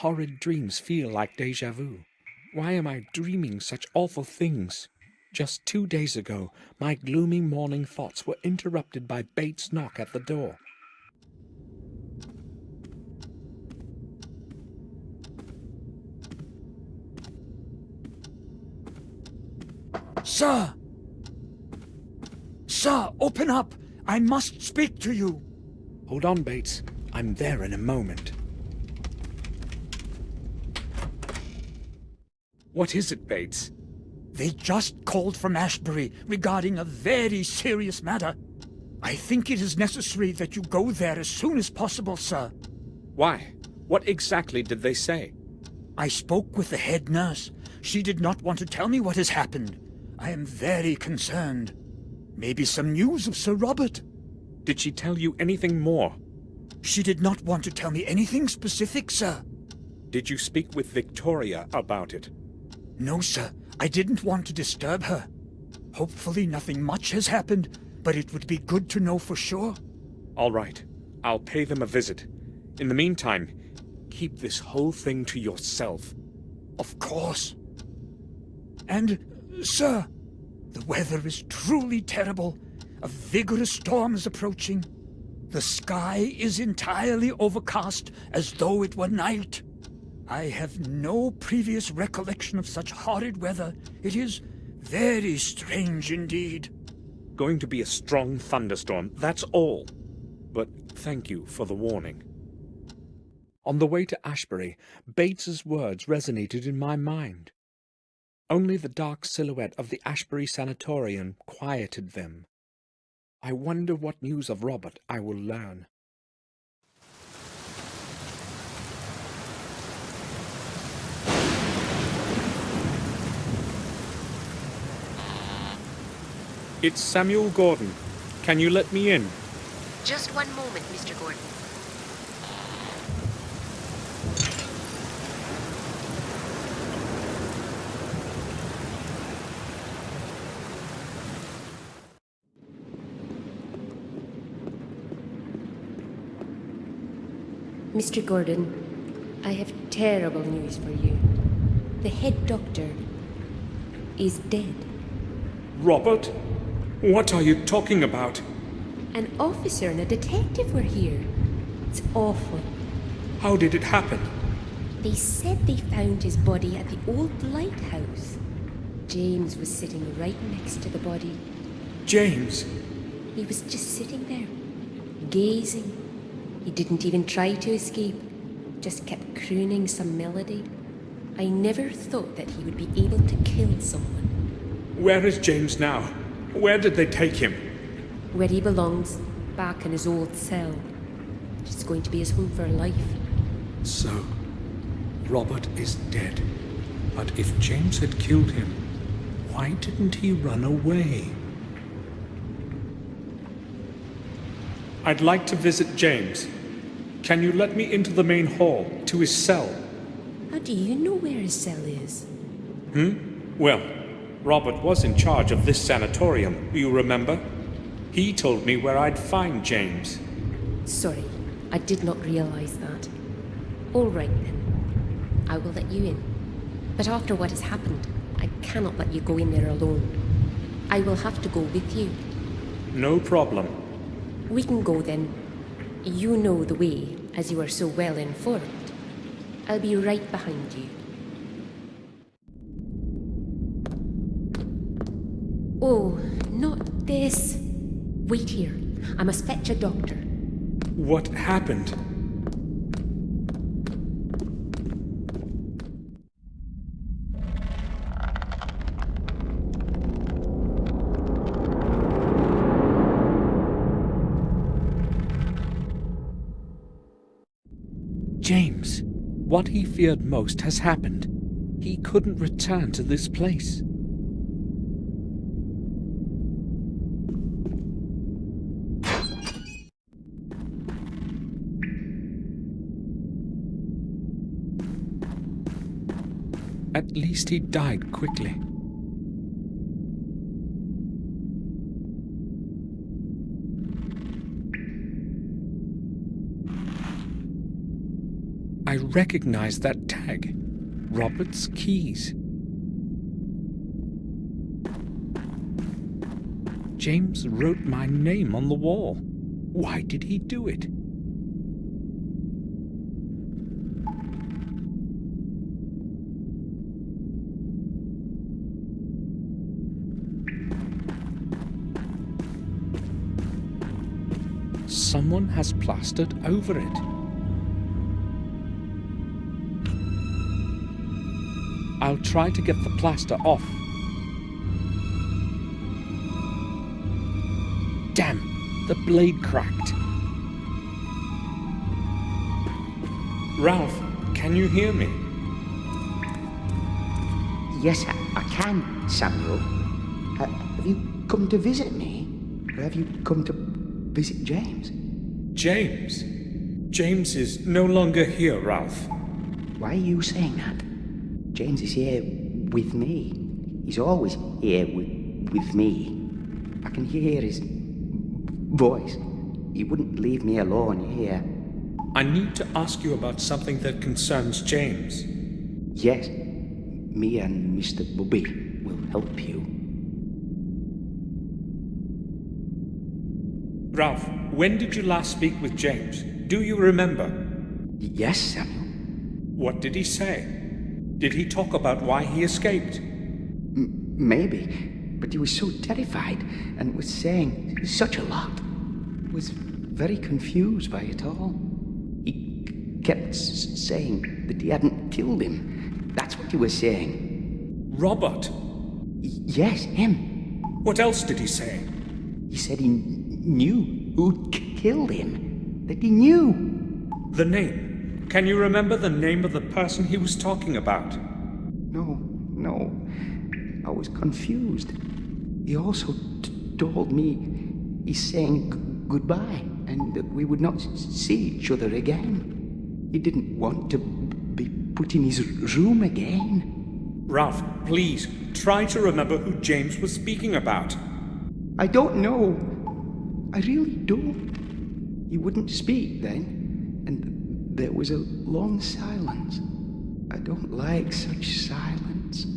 horrid dreams feel like déjà vu. Why am I dreaming such awful things? Just 2 days ago, my gloomy morning thoughts were interrupted by Bates' knock at the door. Sir! Sir, open up! I must speak to you! Hold on, Bates. I'm there in a moment. What is it, Bates? They just called from Ashburry regarding a very serious matter. I think it is necessary that you go there as soon as possible, sir. Why? What exactly did they say? I spoke with the head nurse. She did not want to tell me what has happened. I am very concerned. Maybe some news of Sir Robert. Did she tell you anything more? She did not want to tell me anything specific, sir. Did you speak with Victoria about it? No, sir. I didn't want to disturb her. Hopefully nothing much has happened, but it would be good to know for sure. All right. I'll pay them a visit. In the meantime, keep this whole thing to yourself. Of course. And, sir, the weather is truly terrible. A vigorous storm is approaching. The sky is entirely overcast as though it were night. I have no previous recollection of such horrid weather. It is very strange indeed. Going to be a strong thunderstorm, that's all. But thank you for the warning. On the way to Ashbury, Bates's words resonated in my mind. Only the dark silhouette of the Ashbury Sanatorium quieted them. I wonder what news of Robert I will learn. It's Samuel Gordon. Can you let me in? Just one moment, Mr. Gordon. Mr. Gordon, I have terrible news for you. The head doctor is dead. Robert? What are you talking about? An officer and a detective were here. It's awful. How did it happen? They said they found his body at the old lighthouse. James was sitting right next to the body. James? He was just sitting there, gazing. He didn't even try to escape, just kept crooning some melody. I never thought that he would be able to kill someone. Where is James now? Where did they take him? Where he belongs, back in his old cell. It's going to be his home for life. So, Robert is dead. But if James had killed him, why didn't he run away? I'd like to visit James. Can you let me into the main hall, to his cell? How do you know where his cell is? Well, Robert was in charge of this sanatorium, you remember? He told me where I'd find James. Sorry, I did not realize that. All right then. I will let you in. But after what has happened, I cannot let you go in there alone. I will have to go with you. No problem. We can go then. You know the way, as you are so well informed. I'll be right behind you. Oh, not this. Wait here. I must fetch a doctor. What happened? James, what he feared most has happened. He couldn't return to this place. At least he died quickly. I recognize that tag. Robert's keys. James wrote my name on the wall. Why did he do it? Someone has plastered over it. I'll try to get the plaster off. Damn, the blade cracked. Ralph, can you hear me? Yes, I can, Samuel. Have you come to visit me? Or have you come to visit James? James? James is no longer here, Ralph. Why are you saying that? James is here with me. He's always here with me. I can hear his voice. He wouldn't leave me alone here. I need to ask you about something that concerns James. Yes, me and Mr. Bubby will help you. Ralph, when did you last speak with James? Do you remember? Yes, Samuel. What did he say? Did he talk about why he escaped? Maybe, but he was so terrified and was saying such a lot. Was very confused by it all. He kept saying that he hadn't killed him. That's what he was saying. Robert? Yes, him. What else did he say? He said he knew who'd killed him. That he knew. The name. Can you remember the name of the person he was talking about? No. I was confused. He also told me he's saying goodbye and that we would not see each other again. He didn't want to be put in his room again. Ralph, please, try to remember who James was speaking about. I don't know. I really don't. He wouldn't speak then, and there was a long silence. I don't like such silence.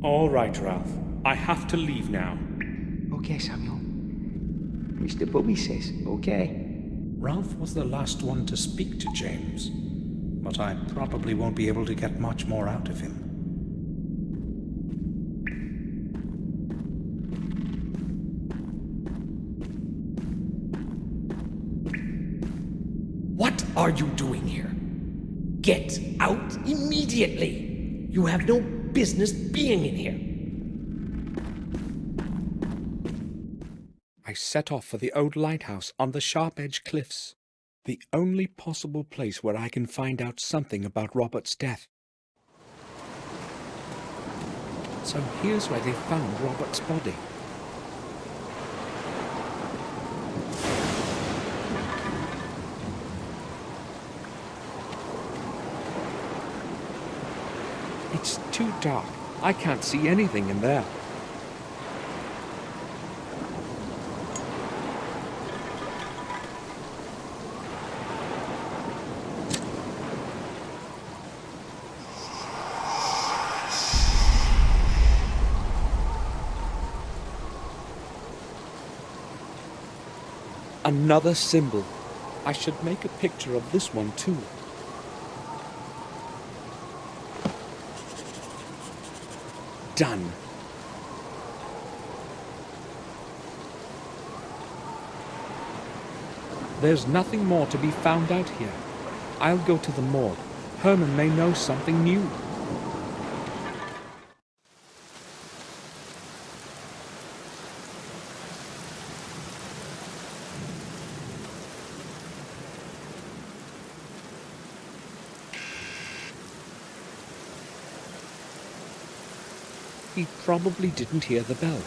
All right, Ralph. I have to leave now. Okay, Samuel. Mr. Bubby says okay. Ralph was the last one to speak to James, but I probably won't be able to get much more out of him. What are you doing here? Get out immediately! You have no business being in here. I set off for the old lighthouse on the Sharpedge cliffs, the only possible place where I can find out something about Robert's death. So here's where they found Robert's body. It's too dark. I can't see anything in there. Another symbol. I should make a picture of this one too. Done. There's nothing more to be found out here. I'll go to the morgue. Hermann may know something new. He probably didn't hear the bell.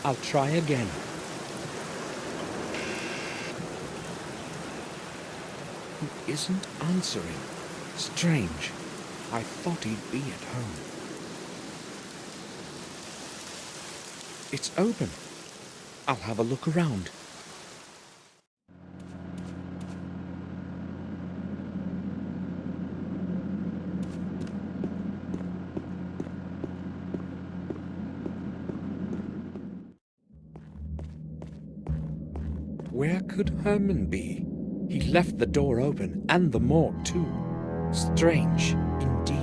I'll try again. He isn't answering. Strange. I thought he'd be at home. It's open. I'll have a look around. Where could Hermann be? He left the door open, and the morgue too. Strange, indeed.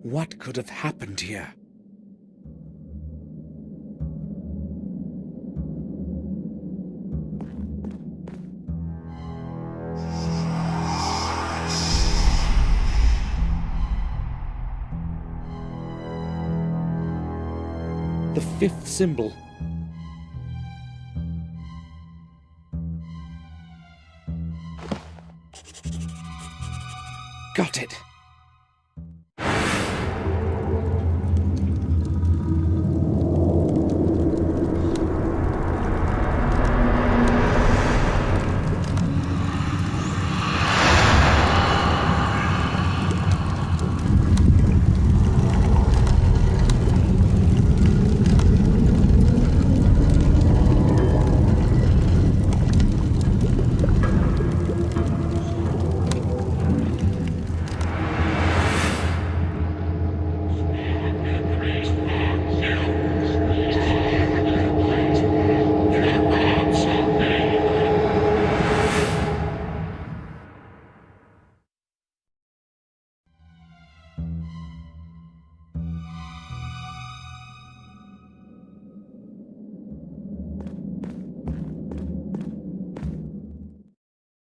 What could have happened here? The fifth symbol. Got it.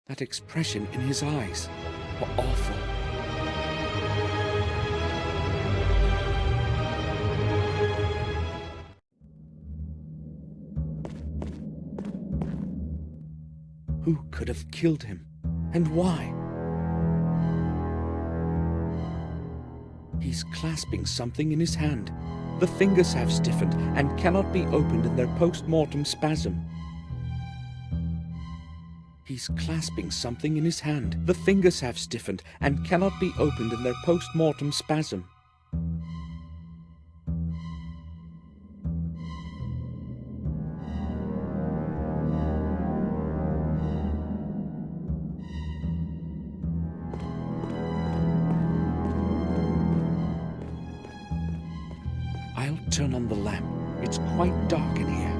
That expression in his eyes were awful. Who could have killed him, and why? He's clasping something in his hand. The fingers have stiffened and cannot be opened in their post-mortem spasm. He's clasping something in his hand. The fingers have stiffened and cannot be opened in their post-mortem spasm. I'll turn on the lamp. It's quite dark in here.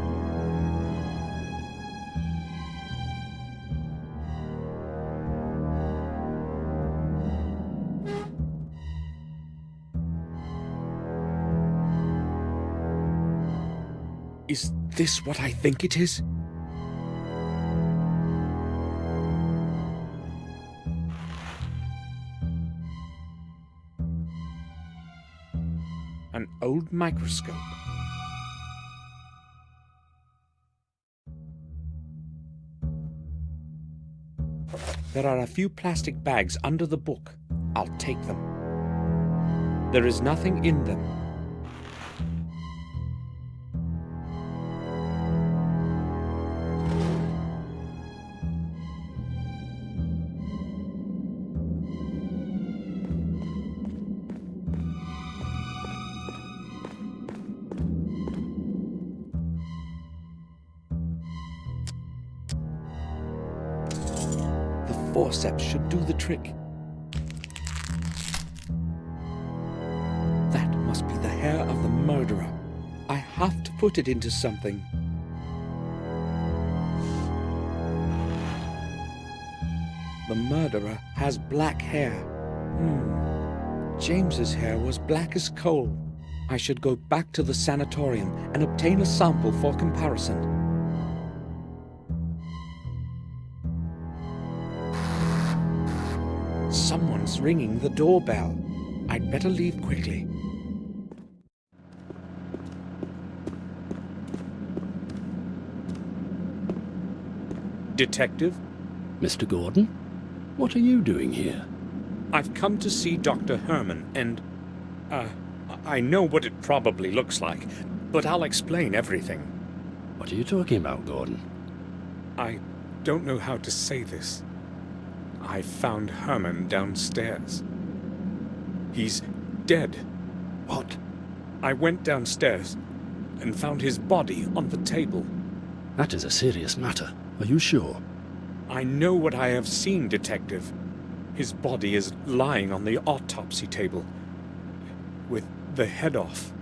Is this what I think it is? An old microscope. There are a few plastic bags under the book. I'll take them. There is nothing in them. Forceps should do the trick. That must be the hair of the murderer. I have to put it into something. The murderer has black hair. James's hair was black as coal. I should go back to the sanatorium and obtain a sample for comparison. Someone's ringing the doorbell. I'd better leave quickly. Detective? Mr. Gordon? What are you doing here? I've come to see Dr. Hermann, and, I know what it probably looks like, but I'll explain everything. What are you talking about, Gordon? I don't know how to say this. I found Hermann downstairs. He's dead. What? I went downstairs and found his body on the table. That is a serious matter. Are you sure? I know what I have seen, Detective. His body is lying on the autopsy table, with the head off.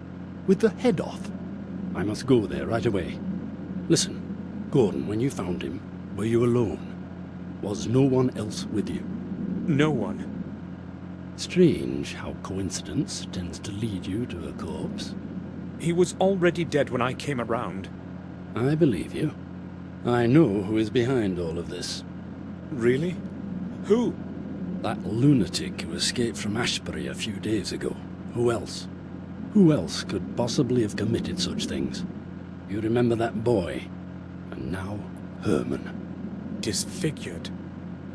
With the head off? I must go there right away. Listen, Gordon, when you found him, were you alone? Was no one else with you? No one. Strange how coincidence tends to lead you to a corpse. He was already dead when I came around. I believe you. I know who is behind all of this. Really? Who? That lunatic who escaped from Ashburry a few days ago. Who else? Who else could possibly have committed such things? You remember that boy? And now, Hermann. Disfigured.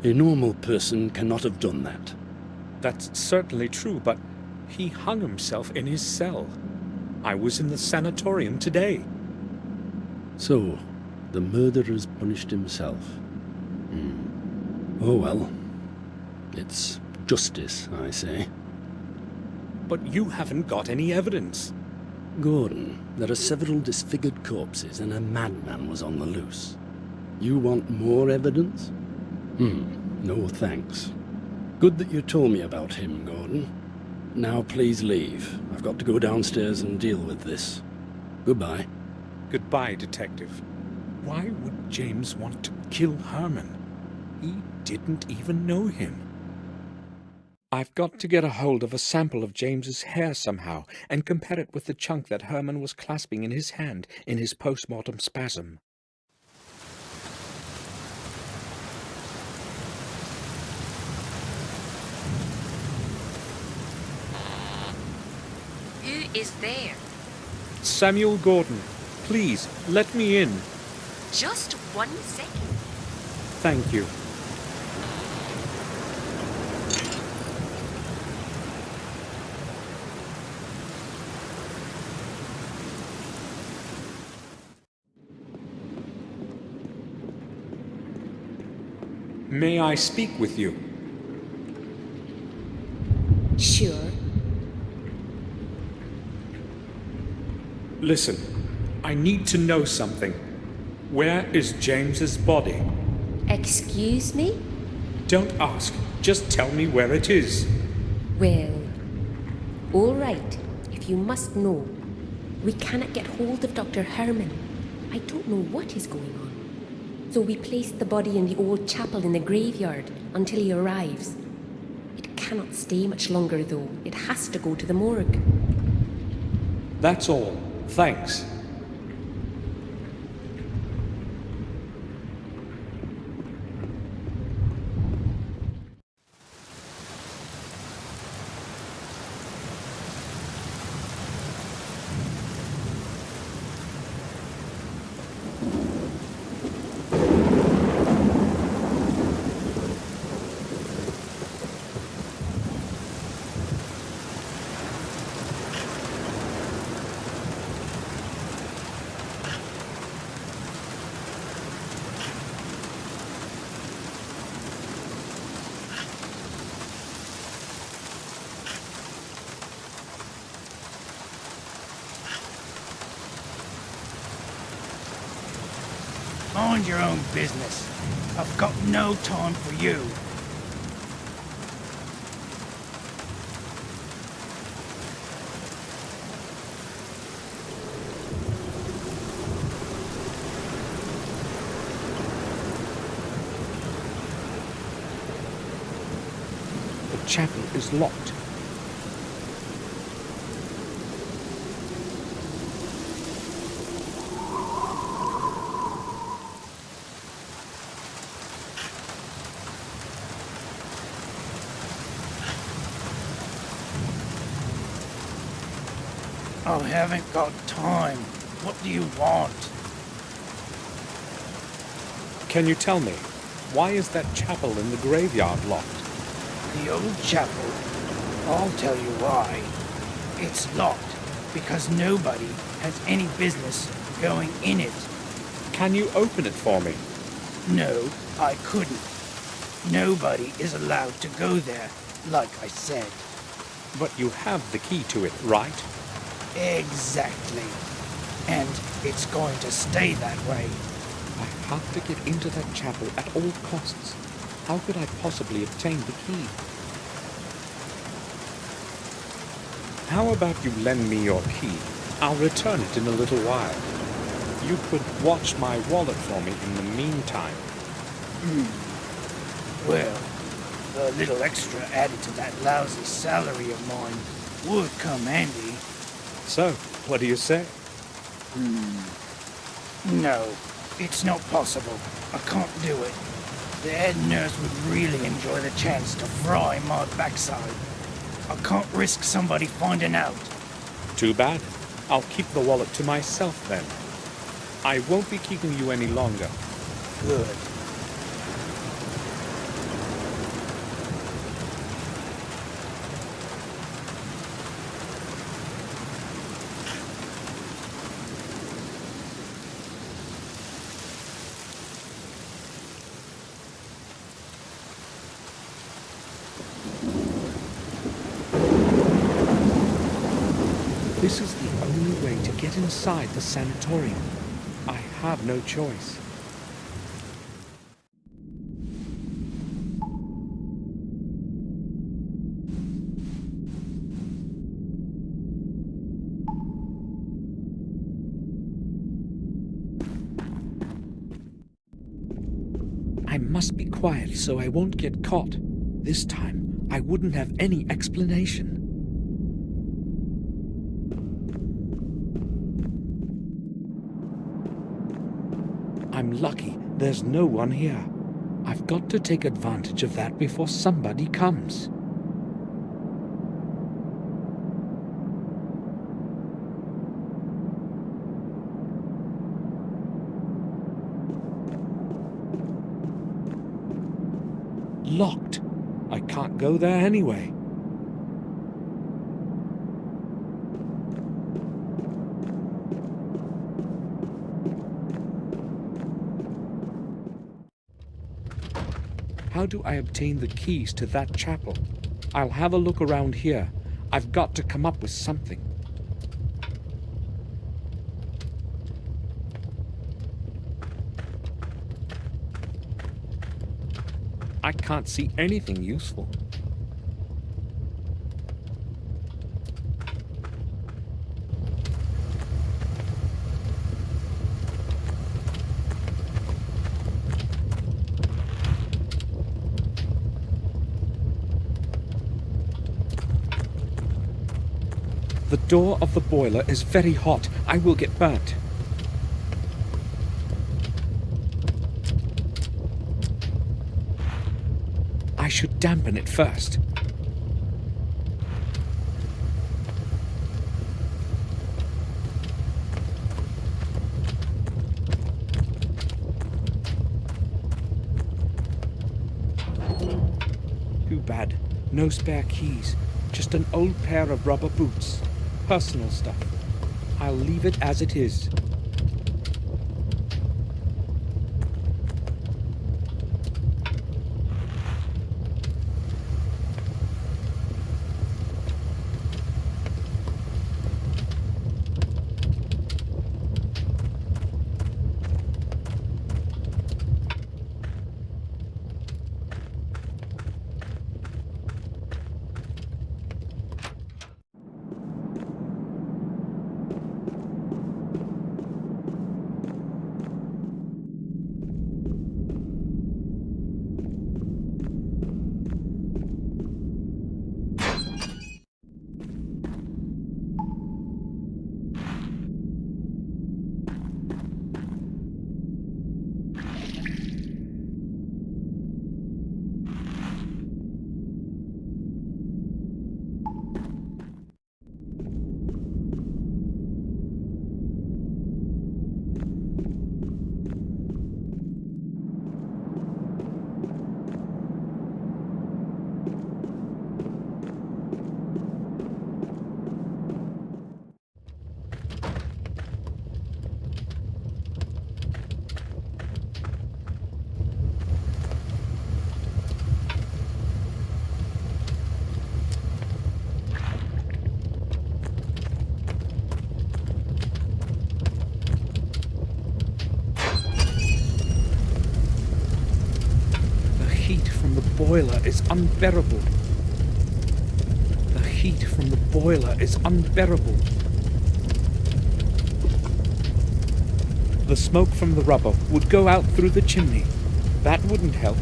A normal person cannot have done that. That's certainly true, but he hung himself in his cell. I was in the sanatorium today. So, the murderer's punished himself. Oh well. It's justice, I say. But you haven't got any evidence. Gordon, there are several disfigured corpses and a madman was on the loose. You want more evidence? No thanks. Good that you told me about him, Gordon. Now please leave. I've got to go downstairs and deal with this. Goodbye. Goodbye, Detective. Why would James want to kill Hermann? He didn't even know him. I've got to get a hold of a sample of James's hair somehow and compare it with the chunk that Hermann was clasping in his hand in his post-mortem spasm. Who is there? Samuel Gordon, please, let me in. Just 1 second. Thank you. May I speak with you? Sure. Listen, I need to know something. Where is James's body? Excuse me? Don't ask, just tell me where it is. Well, all right, if you must know. We cannot get hold of Dr. Hermann. I don't know what is going on. So we placed the body in the old chapel in the graveyard until he arrives. It cannot stay much longer, though. It has to go to the morgue. That's all. Thanks. Mind your own business. I've got no time for you. The chapel is locked. I haven't got time. What do you want? Can you tell me, why is that chapel in the graveyard locked? The old chapel? I'll tell you why. It's locked because nobody has any business going in it. Can you open it for me? No, I couldn't. Nobody is allowed to go there, like I said. But you have the key to it, right? Exactly. And it's going to stay that way. I have to get into that chapel at all costs. How could I possibly obtain the key? How about you lend me your key? I'll return it in a little while. You could watch my wallet for me in the meantime. Well, a little extra added to that lousy salary of mine would come handy. So, what do you say? No, it's not possible. I can't do it. The head nurse would really enjoy the chance to fry my backside. I can't risk somebody finding out. Too bad. I'll keep the wallet to myself then. I won't be keeping you any longer. Good. This is the only way to get inside the sanatorium. I have no choice. I must be quiet so I won't get caught. This time, I wouldn't have any explanation. I'm lucky there's no one here. I've got to take advantage of that before somebody comes. Locked. I can't go there anyway. How do I obtain the keys to that chapel? I'll have a look around here. I've got to come up with something. I can't see anything useful. The door of the boiler is very hot. I will get burnt. I should dampen it first. Too bad. No spare keys. Just an old pair of rubber boots. Personal stuff. I'll leave it as it is. boiler is unbearable. The heat from the boiler is unbearable. The smoke from the rubber would go out through the chimney. That wouldn't help.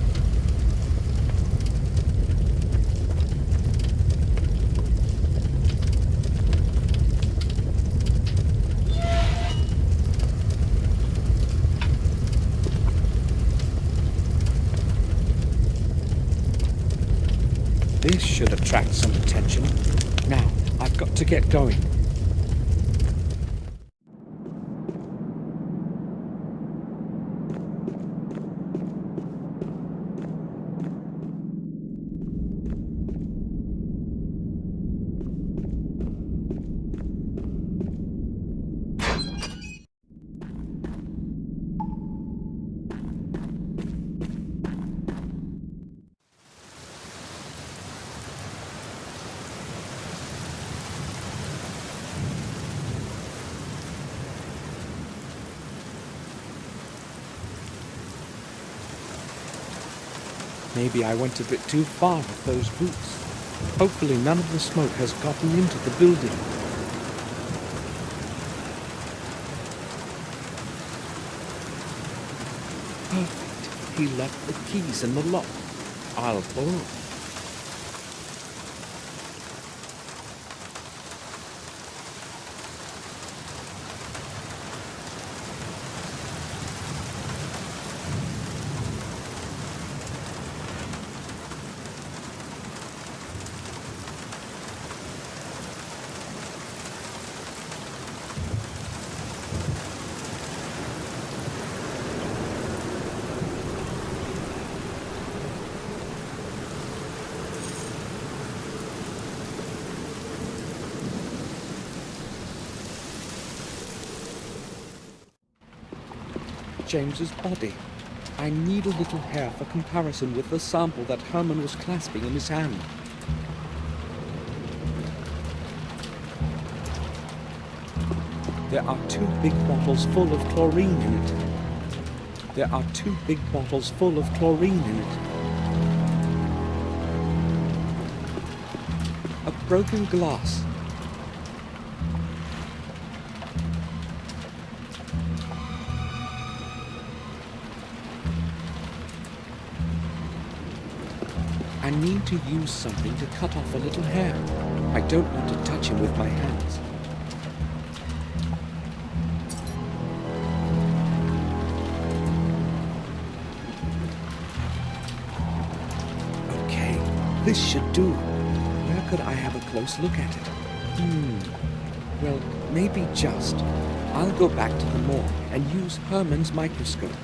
This should attract some attention. Now, I've got to get going. Maybe I went a bit too far with those boots. Hopefully none of the smoke has gotten into the building. Perfect. He left the keys in the lock. I'll borrow. James's body. I need a little hair for comparison with the sample that Hermann was clasping in his hand. There are 2 big bottles full of chlorine in it. There are 2 big bottles full of chlorine in it. A broken glass. I need to use something to cut off a little hair. I don't want to touch him with my hands. Okay, this should do. Where could I have a close look at it? Well, maybe just. I'll go back to the morgue and use Hermann's microscope.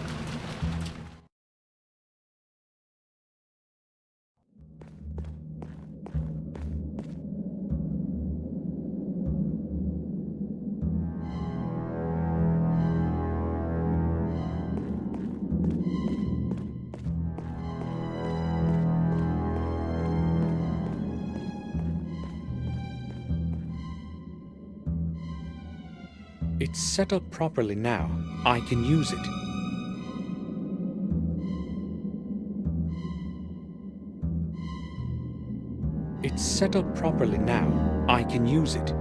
It's set up properly now. I can use it. It's set up properly now. I can use it.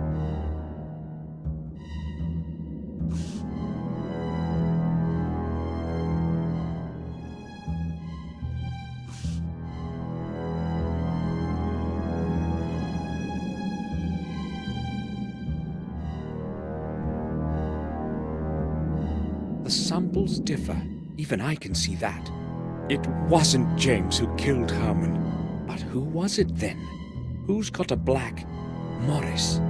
The samples differ. Even I can see that. It wasn't James who killed Hermann. But who was it then? Who's got a black Morris?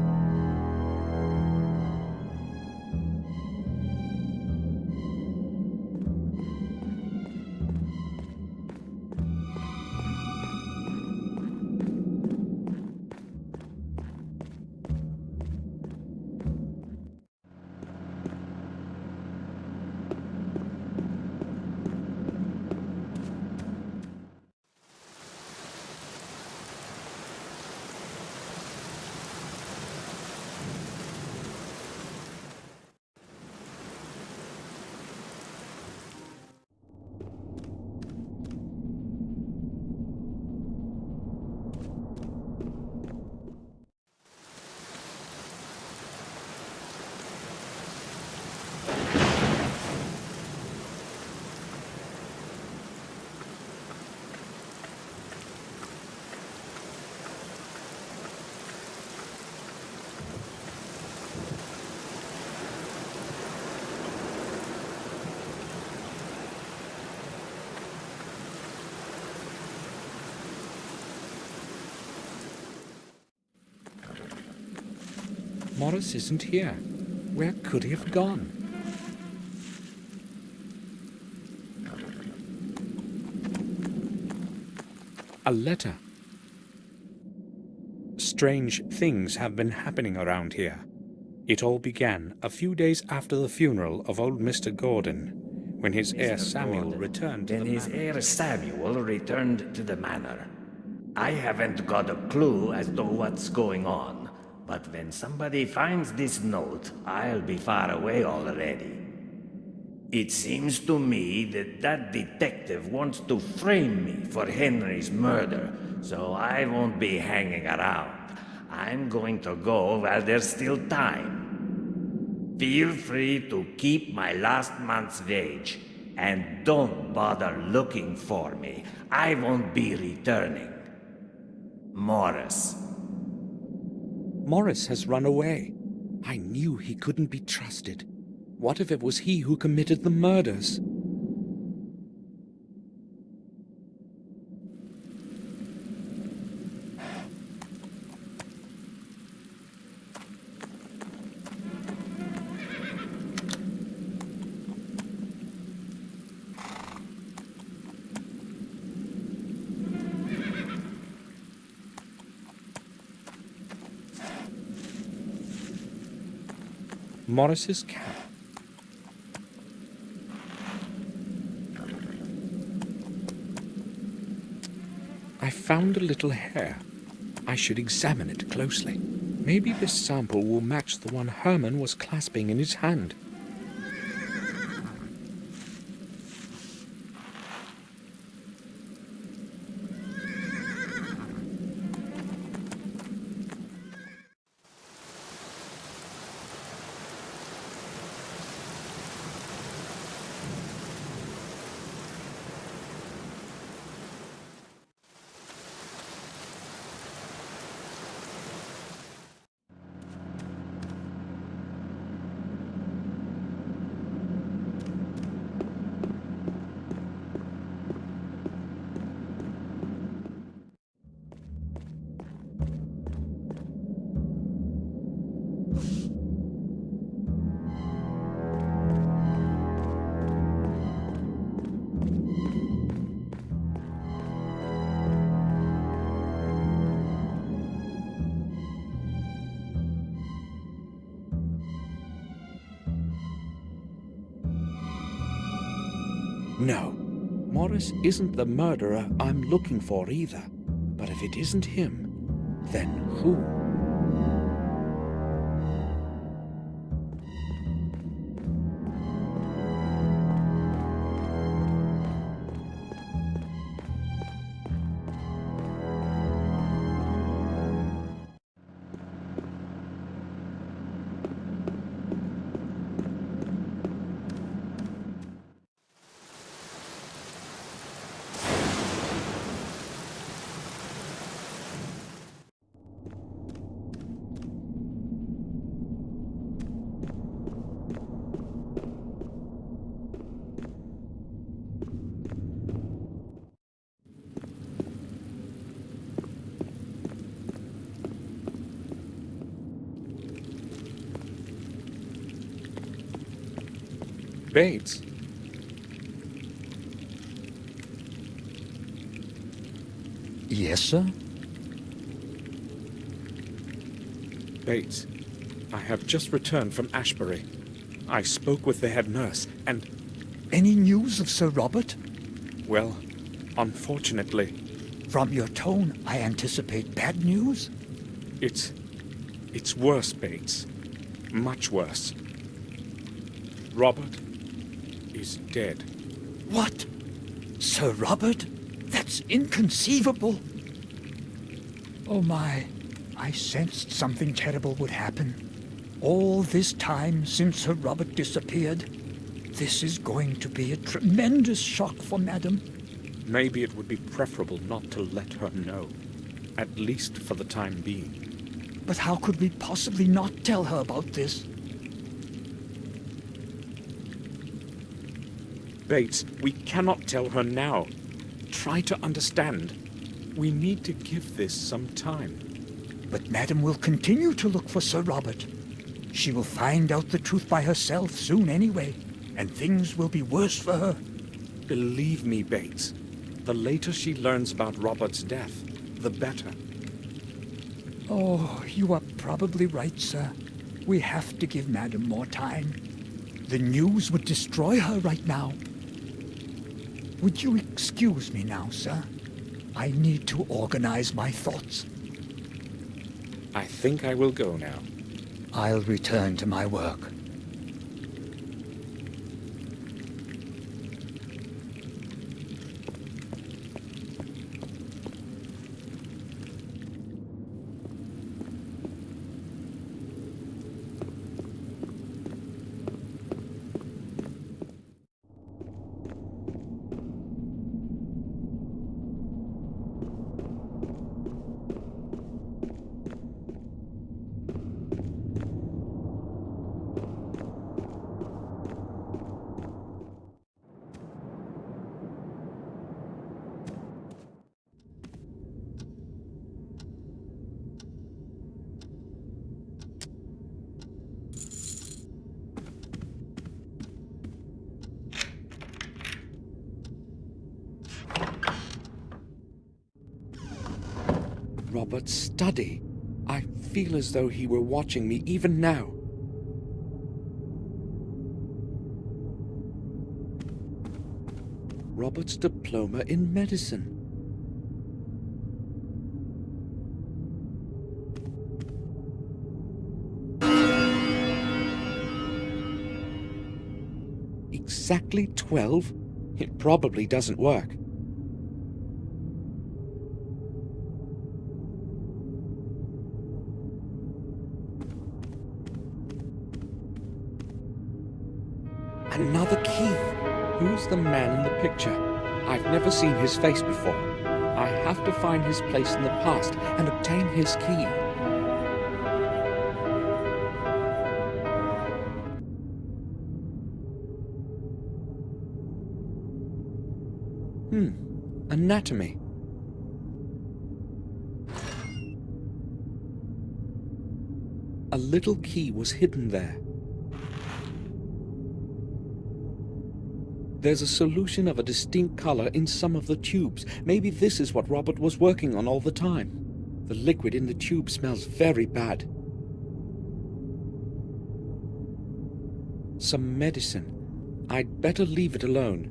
Morris isn't here. Where could he have gone? A letter. Strange things have been happening around here. It all began a few days after the funeral of old Mr. Gordon, when his heir Samuel returned to the Then his manor. heir Samuel returned to the manor. I haven't got a clue as to what's going on, but when somebody finds this note, I'll be far away already. It seems to me that that detective wants to frame me for Henry's murder, so I won't be hanging around. I'm going to go while there's still time. Feel free to keep my last month's wage, and don't bother looking for me. I won't be returning. Morris. Morris has run away. I knew he couldn't be trusted. What if it was he who committed the murders? Morris's cap. I found a little hair. I should examine it closely. Maybe this sample will match the one Hermann was clasping in his hand. No, Morris isn't the murderer I'm looking for either. But if it isn't him, then who? Bates. Yes, sir? Bates, I have just returned from Ashbury. I spoke with the head nurse, and, Any news of Sir Robert? well, unfortunately, From your tone, I anticipate bad news. it's worse, Bates. Much worse. Robert is dead. What? Sir Robert? That's inconceivable. Oh my, I sensed something terrible would happen. All this time since Sir Robert disappeared. This is going to be a tremendous shock for Madam. Maybe it would be preferable not to let her know, at least for the time being. But how could we possibly not tell her about this? Bates, we cannot tell her now. Try to understand. We need to give this some time. But Madam will continue to look for Sir Robert. She will find out the truth by herself soon anyway, and things will be worse for her. Believe me, Bates. The later she learns about Robert's death, the better. Oh, you are probably right, sir. We have to give Madam more time. The news would destroy her right now. Would you excuse me now, sir? I need to organize my thoughts. I think I will go now. I'll return to my work. Robert's study. I feel as though he were watching me even now. Robert's diploma in medicine. Exactly 12? It probably doesn't work. Another key. Who's the man in the picture? I've never seen his face before. I have to find his place in the past and obtain his key. Anatomy. A little key was hidden there. There's a solution of a distinct color in some of the tubes. Maybe this is what Robert was working on all the time. The liquid in the tube smells very bad. Some medicine. I'd better leave it alone.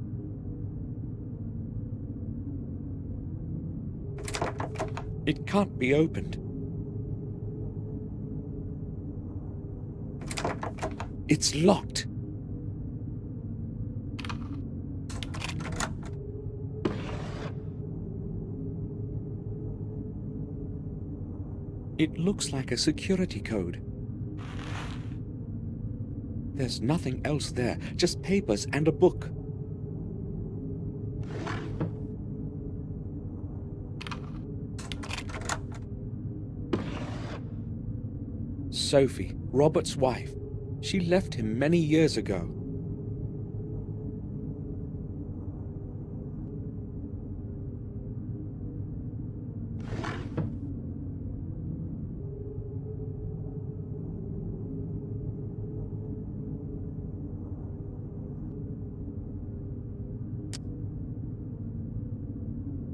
It can't be opened. It's locked. It looks like a security code. There's nothing else there, just papers and a book. Sophie, Robert's wife. She left him many years ago.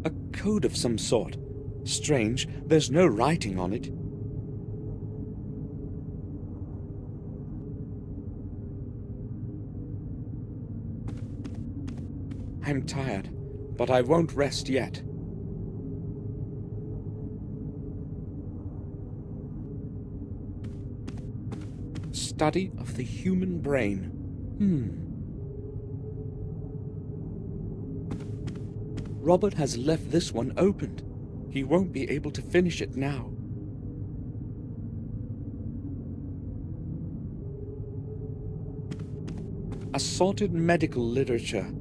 A code of some sort. Strange, there's no writing on it. I'm tired, but I won't rest yet. Study of the human brain. Robert has left this one opened. He won't be able to finish it now. Assorted medical literature.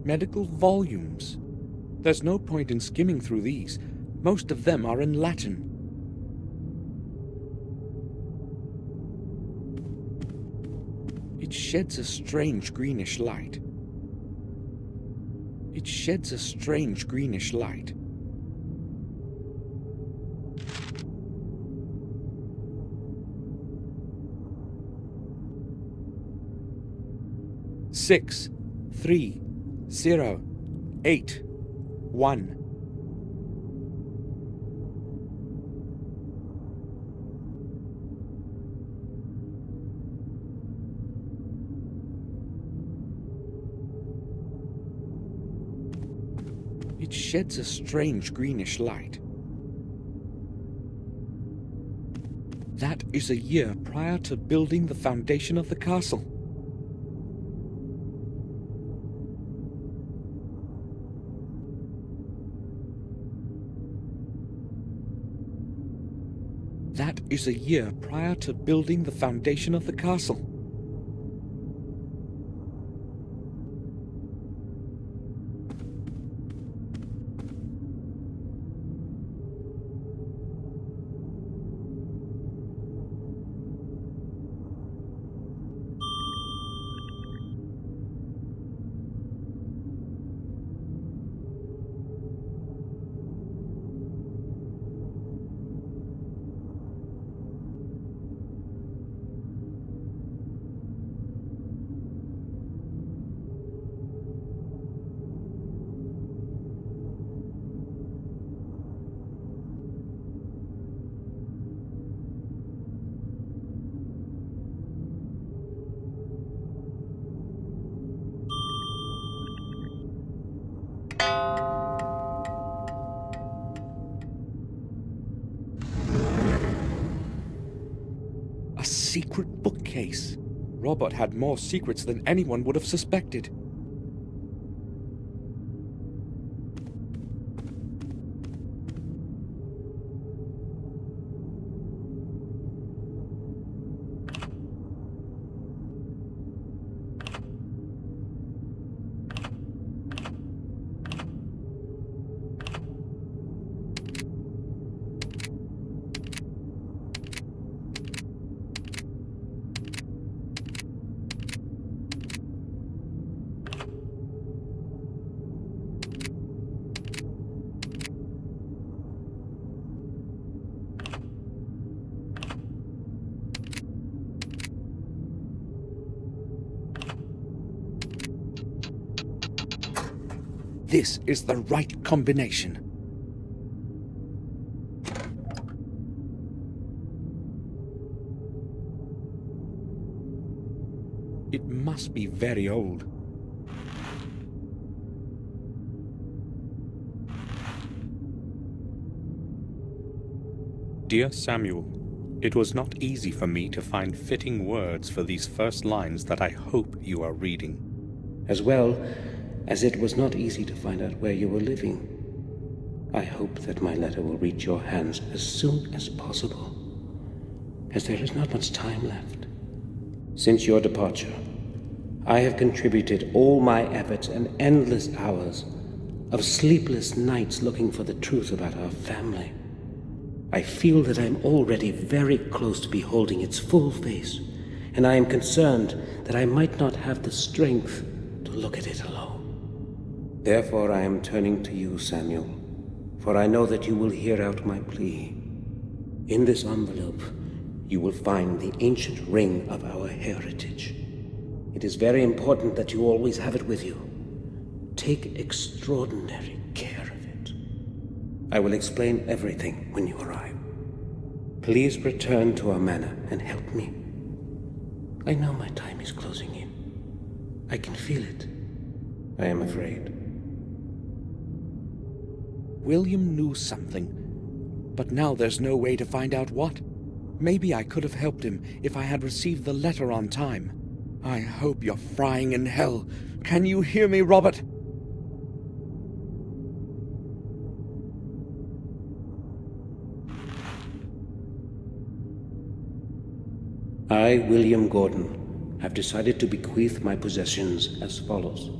Medical volumes. There's no point in skimming through these. Most of them are in Latin. It sheds a strange greenish light. It sheds a strange greenish light. 6, 3, 0, 8, 1. It sheds a strange greenish light. That is a year prior to building the foundation of the castle. That is a year prior to building the foundation of the castle. A secret bookcase. Robert had more secrets than anyone would have suspected. This is the right combination. It must be very old. Dear Samuel, it was not easy for me to find fitting words for these first lines that I hope you are reading. As well as it was not easy to find out where you were living. I hope that my letter will reach your hands as soon as possible, as there is not much time left. Since your departure, I have contributed all my efforts and endless hours of sleepless nights looking for the truth about our family. I feel that I am already very close to beholding its full face, and I am concerned that I might not have the strength to look at it alone. Therefore I am turning to you, Samuel, for I know that you will hear out my plea. In this envelope, you will find the ancient ring of our heritage. It is very important that you always have it with you. Take extraordinary care of it. I will explain everything when you arrive. Please return to our manor and help me. I know my time is closing in. I can feel it. I am afraid. William knew something, but now there's no way to find out what. Maybe I could have helped him if I had received the letter on time. I hope you're frying in hell. Can you hear me, Robert? I, William Gordon, have decided to bequeath my possessions as follows.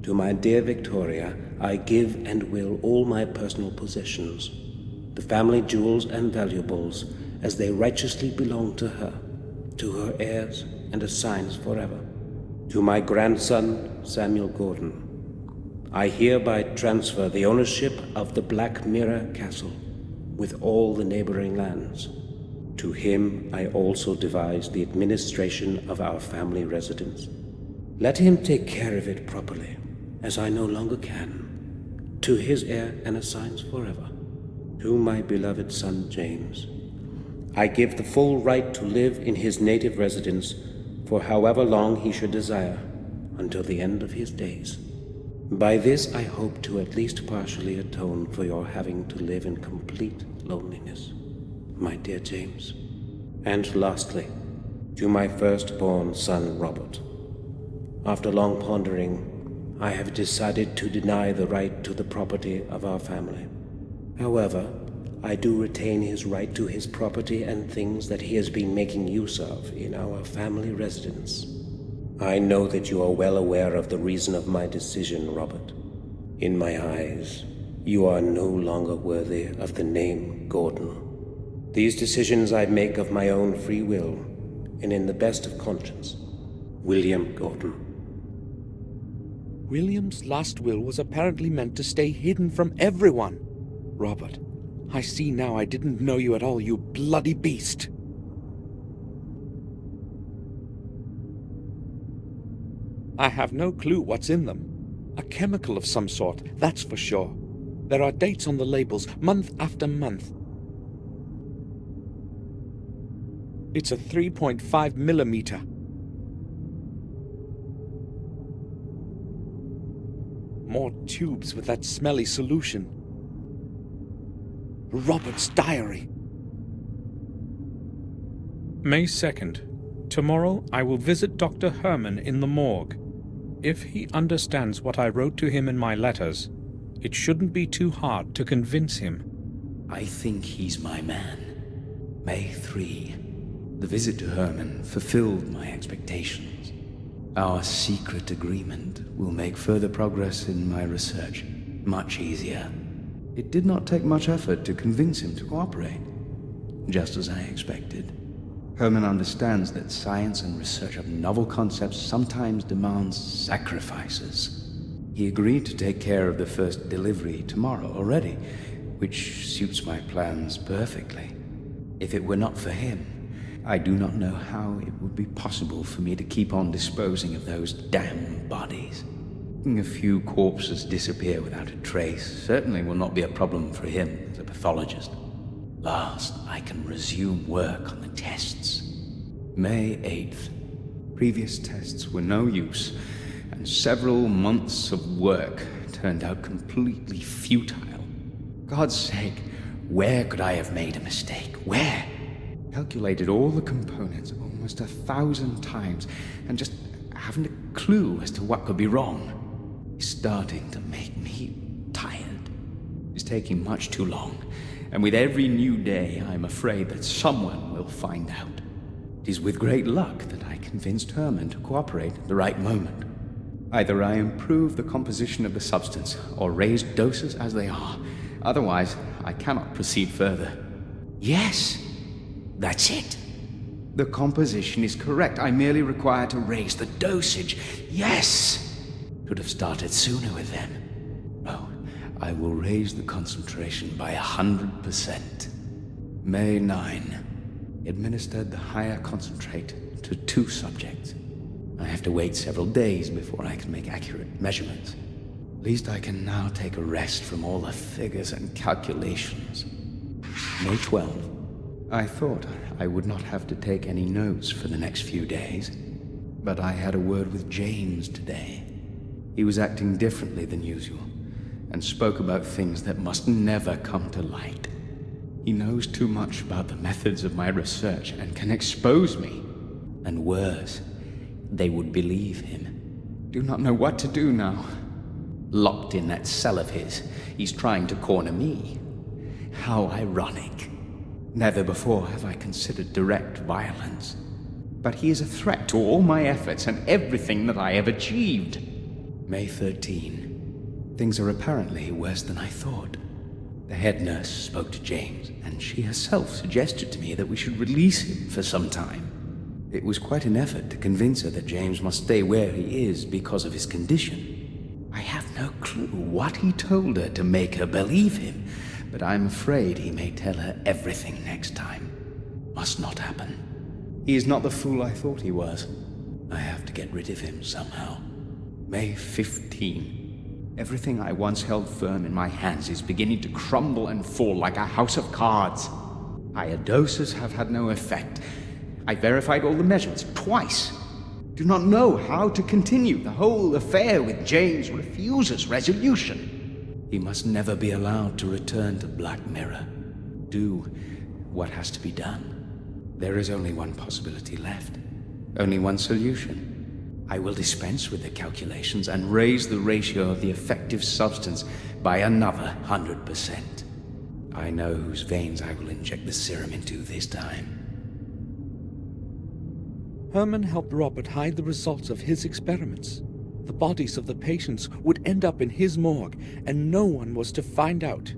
To my dear Victoria, I give and will all my personal possessions, the family jewels and valuables, as they righteously belong to her, to her heirs and assigns forever. To my grandson, Samuel Gordon, I hereby transfer the ownership of the Black Mirror Castle, with all the neighboring lands. To him I also devise the administration of our family residence. Let him take care of it properly, as I no longer can, to his heir and assigns forever, to my beloved son James. I give the full right to live in his native residence for however long he should desire, until the end of his days. By this I hope to at least partially atone for your having to live in complete loneliness, my dear James. And lastly, to my firstborn son Robert. After long pondering, I have decided to deny the right to the property of our family. However, I do retain his right to his property and things that he has been making use of in our family residence. I know that you are well aware of the reason of my decision, Robert. In my eyes, you are no longer worthy of the name Gordon. These decisions I make of my own free will, and in the best of conscience. William Gordon. William's last will was apparently meant to stay hidden from everyone. Robert, I see now I didn't know you at all, you bloody beast. I have no clue what's in them. A chemical of some sort, that's for sure. There are dates on the labels, month after month. It's a 3.5 millimeter. More tubes with that smelly solution. Robert's diary. May 2nd. Tomorrow I will visit Dr. Hermann in the morgue. If he understands what I wrote to him in my letters, it shouldn't be too hard to convince him. I think he's my man. May 3. The visit to Hermann fulfilled my expectations. Our secret agreement will make further progress in my research much easier. It did not take much effort to convince him to cooperate, just as I expected. Hermann understands that science and research of novel concepts sometimes demands sacrifices. He agreed to take care of the first delivery tomorrow already, which suits my plans perfectly. If it were not for him, I do not know how it would be possible for me to keep on disposing of those damn bodies. A few corpses disappear without a trace certainly will not be a problem for him as a pathologist. Last, I can resume work on the tests. May 8th. Previous tests were no use, and several months of work turned out completely futile. God's sake, where could I have made a mistake? Where? Calculated all the components almost 1,000 times, and just haven't a clue as to what could be wrong. It's starting to make me tired. It's taking much too long, and with every new day, I'm afraid that someone will find out. It is with great luck that I convinced Hermann to cooperate at the right moment. Either I improve the composition of the substance, or raise doses as they are. Otherwise, I cannot proceed further. Yes, that's it. The composition is correct. I merely require to raise the dosage. Yes! Should have started sooner with them. Oh, I will raise the concentration by 100%. May 9. Administered the higher concentrate to 2 subjects. I have to wait several days before I can make accurate measurements. At least I can now take a rest from all the figures and calculations. May 12. I thought I would not have to take any notes for the next few days, but I had a word with James today. He was acting differently than usual, and spoke about things that must never come to light. He knows too much about the methods of my research and can expose me. And worse, they would believe him. Do not know what to do now. Locked in that cell of his, he's trying to corner me. How ironic. Never before have I considered direct violence. But he is a threat to all my efforts and everything that I have achieved. May 13. Things are apparently worse than I thought. The head nurse spoke to James, and she herself suggested to me that we should release him for some time. It was quite an effort to convince her that James must stay where he is because of his condition. I have no clue what he told her to make her believe him, but I'm afraid he may tell her everything next time. Must not happen. He is not the fool I thought he was. I have to get rid of him somehow. May 15. Everything I once held firm in my hands is beginning to crumble and fall like a house of cards. Higher doses have had no effect. I verified all the measurements twice. Do not know how to continue. The whole affair with James refuses resolution. He must never be allowed to return to Black Mirror. Do what has to be done. There is only one possibility left. Only one solution. I will dispense with the calculations and raise the ratio of the effective substance by another 100%. I know whose veins I will inject the serum into this time. Hermann helped Robert hide the results of his experiments. The bodies of the patients would end up in his morgue, and no one was to find out.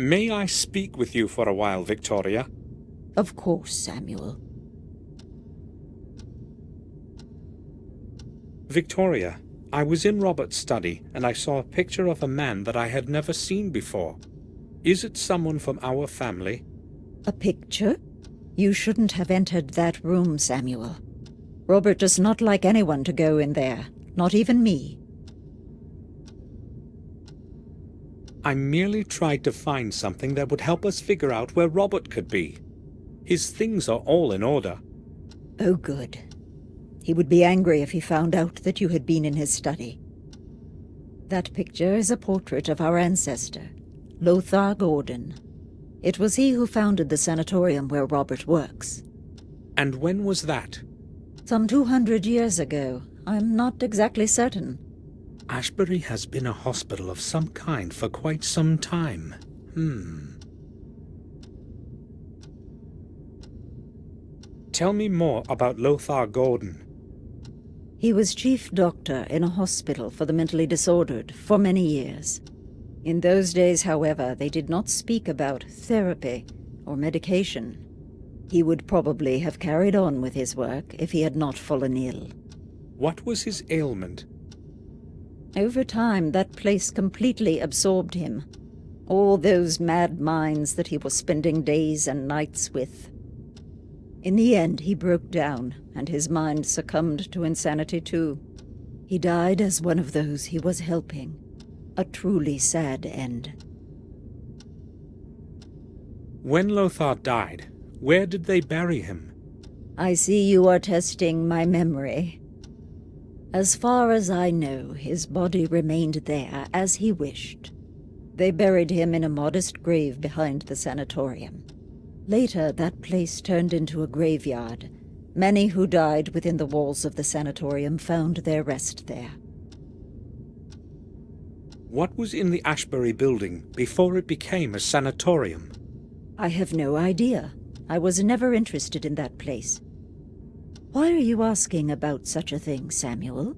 May I speak with you for a while, Victoria? Of course, Samuel. Victoria, I was in Robert's study and I saw a picture of a man that I had never seen before. Is it someone from our family? A picture? You shouldn't have entered that room, Samuel. Robert does not like anyone to go in there, not even me. I merely tried to find something that would help us figure out where Robert could be. His things are all in order. Oh, good. He would be angry if he found out that you had been in his study. That picture is a portrait of our ancestor, Lothar Gordon. It was he who founded the sanatorium where Robert works. And when was that? Some 200 years ago. I'm not exactly certain. Ashburry has been a hospital of some kind for quite some time. Tell me more about Lothar Gordon. He was chief doctor in a hospital for the mentally disordered for many years. In those days, however, they did not speak about therapy or medication. He would probably have carried on with his work if he had not fallen ill. What was his ailment? Over time, that place completely absorbed him. All those mad minds that he was spending days and nights with. In the end, he broke down, and his mind succumbed to insanity too. He died as one of those he was helping. A truly sad end. When Lothar died, where did they bury him? I see you are testing my memory. As far as I know, his body remained there as he wished. They buried him in a modest grave behind the sanatorium. Later, that place turned into a graveyard. Many who died within the walls of the sanatorium found their rest there. What was in the Ashburry building before it became a sanatorium? I have no idea. I was never interested in that place. Why are you asking about such a thing, Samuel?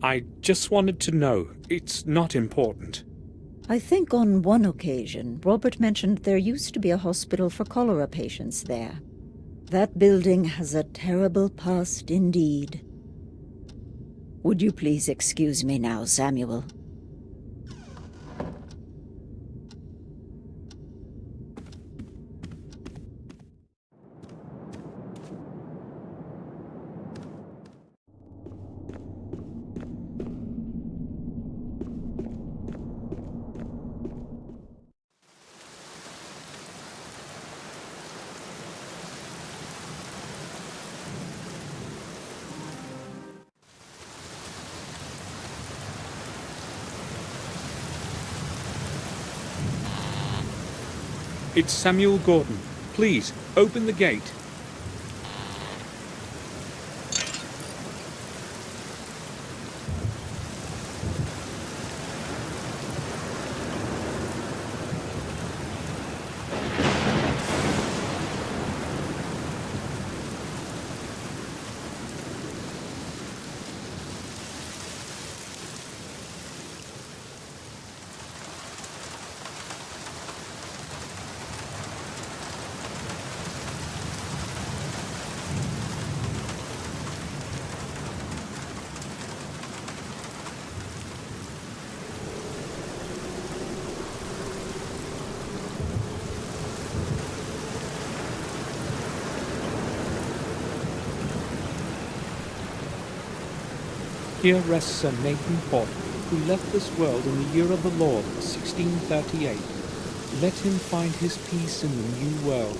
I just wanted to know. It's not important. I think on one occasion, Robert mentioned there used to be a hospital for cholera patients there. That building has a terrible past indeed. Would you please excuse me now, Samuel? It's Samuel Gordon. Please, open the gate. Here rests Sir Nathan Hawke, who left this world in the year of the Lord, 1638. Let him find his peace in the new world.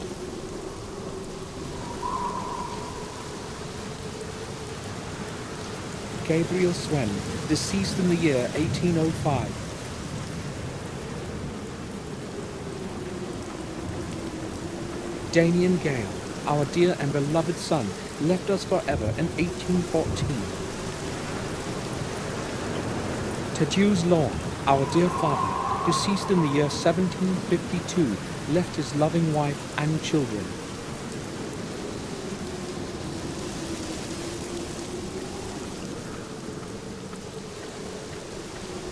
Gabriel Swen, deceased in the year 1805. Damien Gale, our dear and beloved son, left us forever in 1814. Tadeusz Law, our dear father, deceased in the year 1752, left his loving wife and children.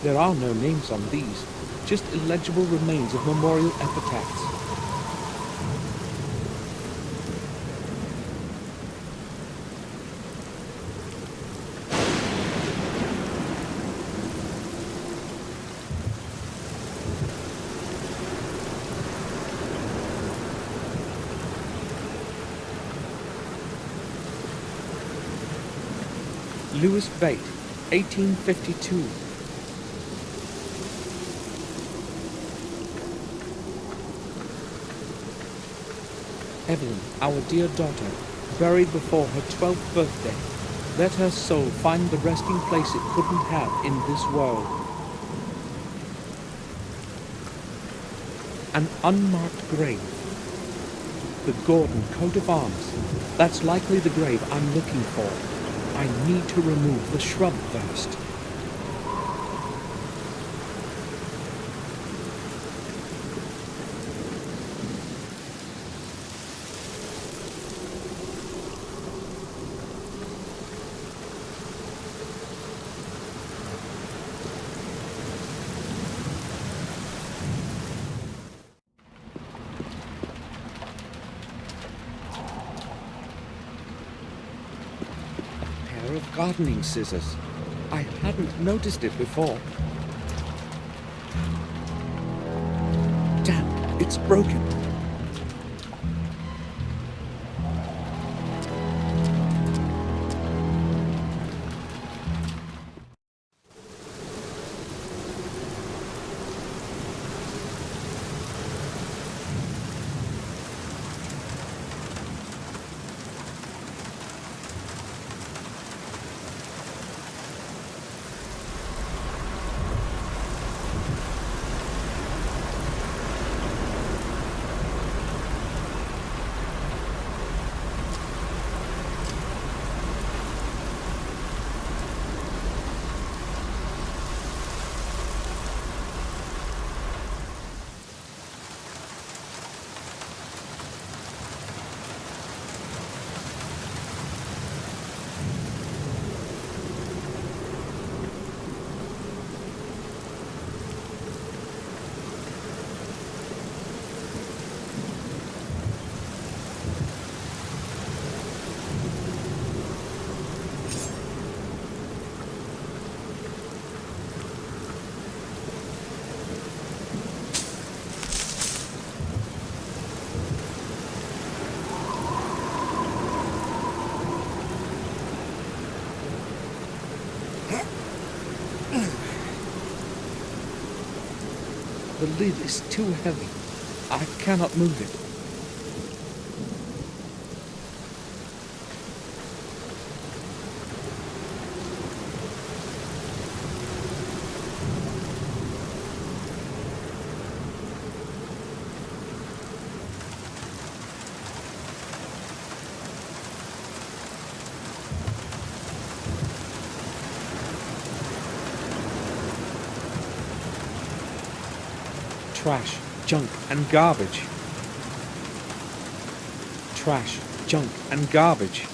There are no names on these, just illegible remains of memorial epitaphs. Louis Bate, 1852. Evelyn, our dear daughter, buried before her 12th birthday. Let her soul find the resting place it couldn't have in this world. An unmarked grave. The Gordon coat of arms. That's likely the grave I'm looking for. I need to remove the shrub first. Of gardening scissors. I hadn't noticed it before. Damn, it's broken. The lid is too heavy. I cannot move it. Trash, junk, and garbage. Trash, junk, and garbage.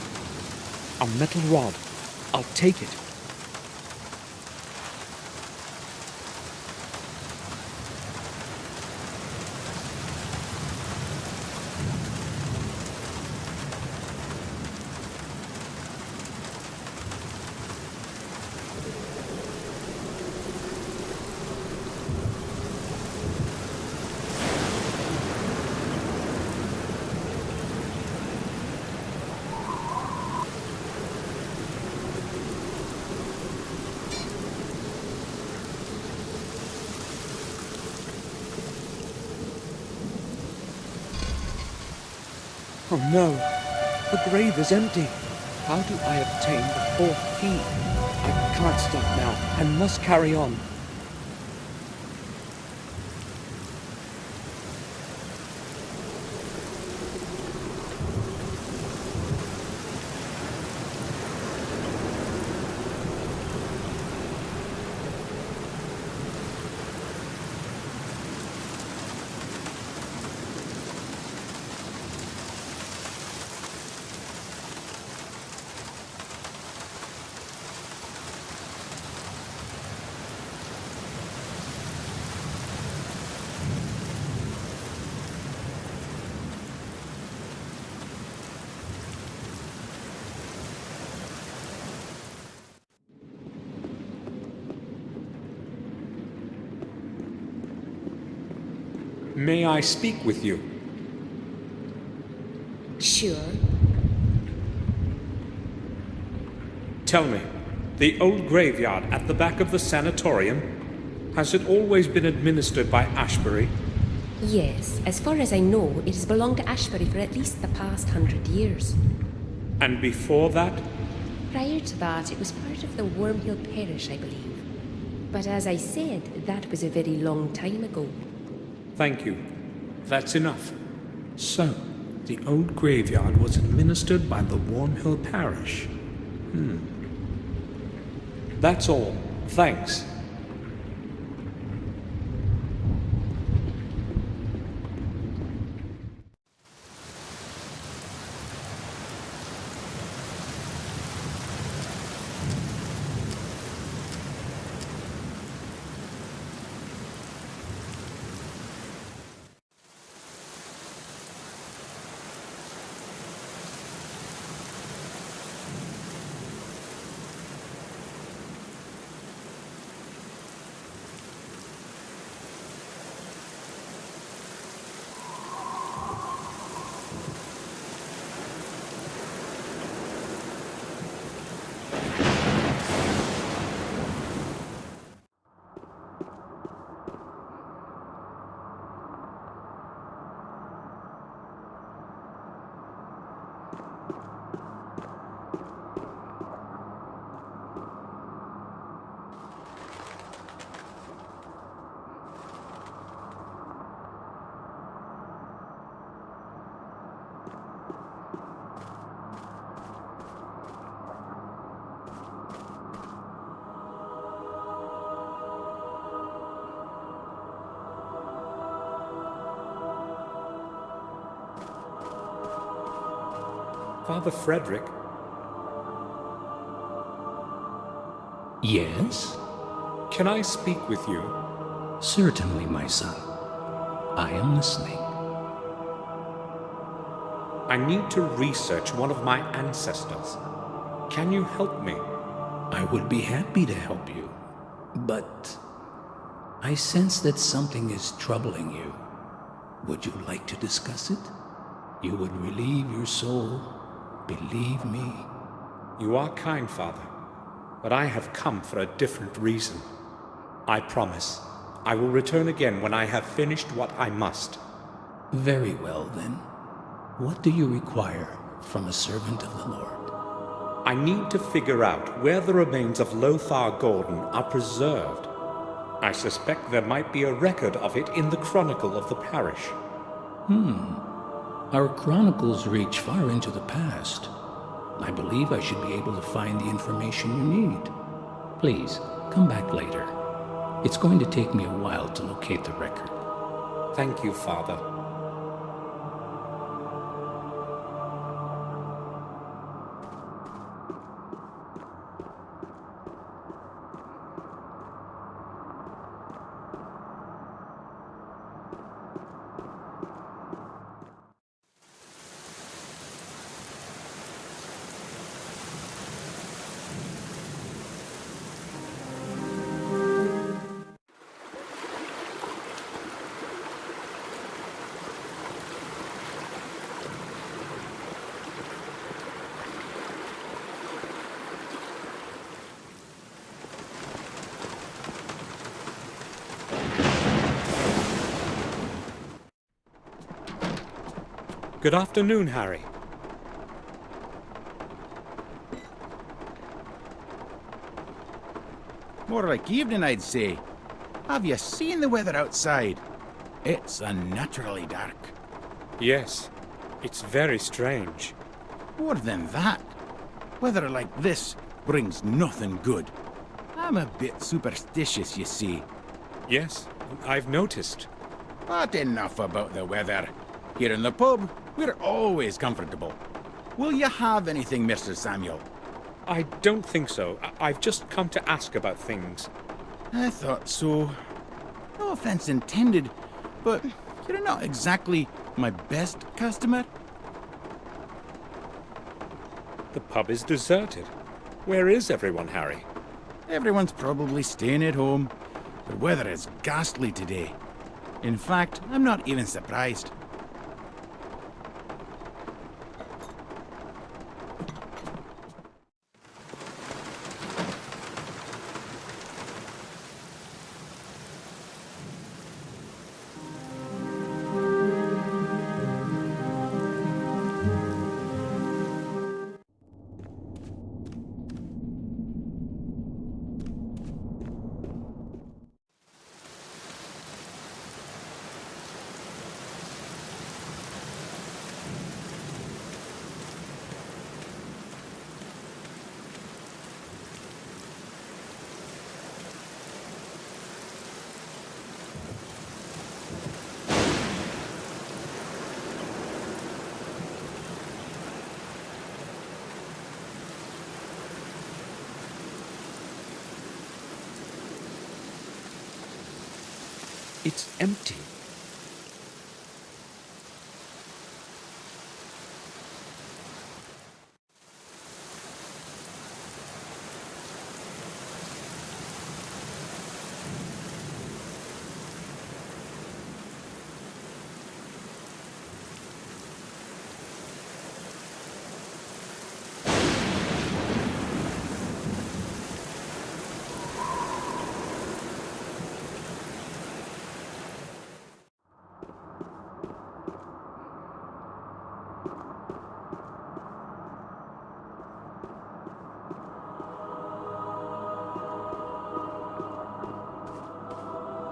A metal rod. I'll take it. Oh no, the grave is empty. How do I obtain the fourth key? I can't stop now. I must carry on. May I speak with you? Sure. Tell me, the old graveyard at the back of the sanatorium, has it always been administered by Ashburry? Yes, as far as I know, it has belonged to Ashbury for at least the past 100 years. And before that? Prior to that, it was part of the Warmhill Parish, I believe. But as I said, that was a very long time ago. Thank you. That's enough. So, the old graveyard was administered by the Warmhill Parish. That's all. Thanks. Father Frederick? Yes? Can I speak with you? Certainly, my son. I am listening. I need to research one of my ancestors. Can you help me? I would be happy to help you, but I sense that something is troubling you. Would you like to discuss it? You would relieve your soul. Believe me. You are kind, Father, but I have come for a different reason. I promise I will return again when I have finished what I must. Very well, then. What do you require from a servant of the Lord? I need to figure out where the remains of Lothar Gordon are preserved. I suspect there might be a record of it in the chronicle of the parish. Our chronicles reach far into the past. I believe I should be able to find the information you need. Please, come back later. It's going to take me a while to locate the record. Thank you, Father. Good afternoon, Harry. More like evening, I'd say. Have you seen the weather outside? It's unnaturally dark. Yes, it's very strange. More than that, weather like this brings nothing good. I'm a bit superstitious, you see. Yes, I've noticed. But enough about the weather. Here in the pub, we're always comfortable. Will you have anything, Mr. Samuel? I don't think so. I've just come to ask about things. I thought so. No offense intended, but you're not exactly my best customer. The pub is deserted. Where is everyone, Harry? Everyone's probably staying at home. The weather is ghastly today. In fact, I'm not even surprised. It's empty.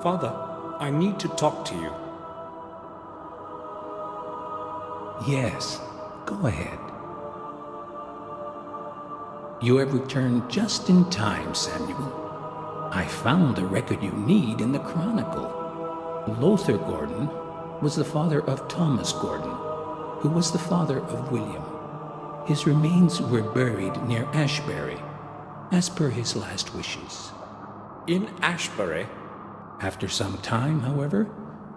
Father, I need to talk to you. Yes, go ahead. You have returned just in time, Samuel. I found the record you need in the Chronicle. Lothar Gordon was the father of Thomas Gordon, who was the father of William. His remains were buried near Ashburry, as per his last wishes. In Ashbury? After some time, however,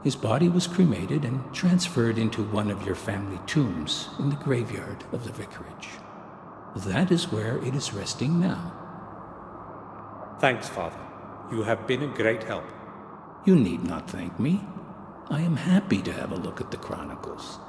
his body was cremated and transferred into one of your family tombs in the graveyard of the vicarage. That is where it is resting now. Thanks, Father. You have been a great help. You need not thank me. I am happy to have a look at the Chronicles.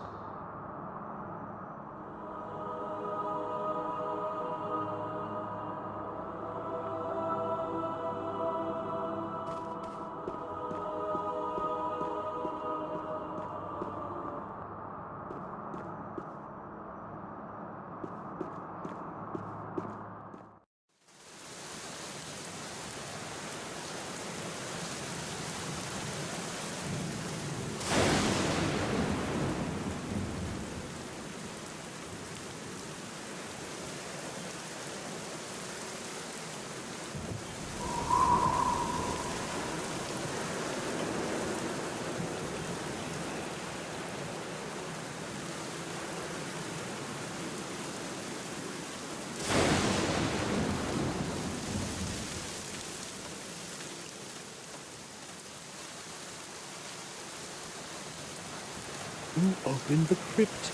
Who opened the crypt?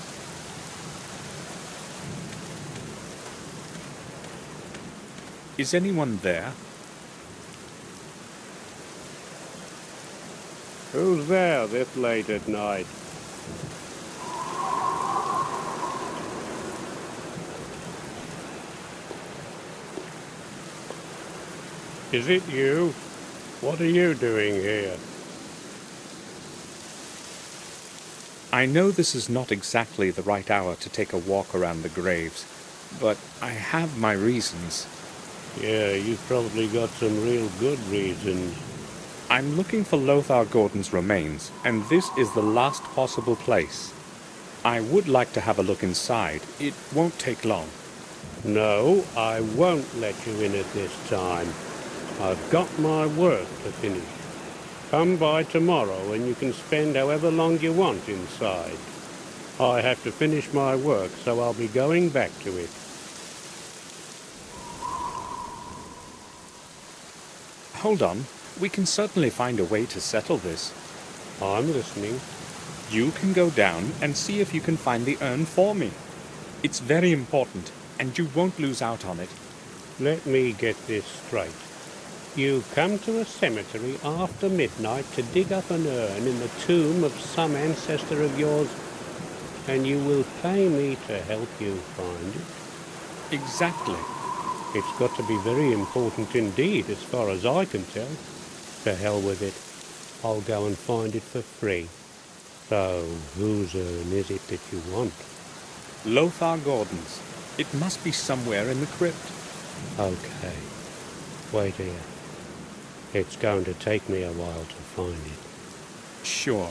Is anyone there? Who's there this late at night? Is it you? What are you doing here? I know this is not exactly the right hour to take a walk around the graves, but I have my reasons. Yeah, you've probably got some real good reasons. I'm looking for Lothar Gordon's remains, and this is the last possible place. I would like to have a look inside. It won't take long. No, I won't let you in at this time. I've got my work to finish. Come by tomorrow and you can spend however long you want inside. I have to finish my work, so I'll be going back to it. Hold on. We can certainly find a way to settle this. I'm listening. You can go down and see if you can find the urn for me. It's very important, and you won't lose out on it. Let me get this straight. You come to a cemetery after midnight to dig up an urn in the tomb of some ancestor of yours, and you will pay me to help you find it? Exactly. It's got to be very important indeed, as far as I can tell. To hell with it. I'll go and find it for free. So, whose urn is it that you want? Lothar Gordon's. It must be somewhere in the crypt. Okay. Wait here. It's going to take me a while to find it. Sure.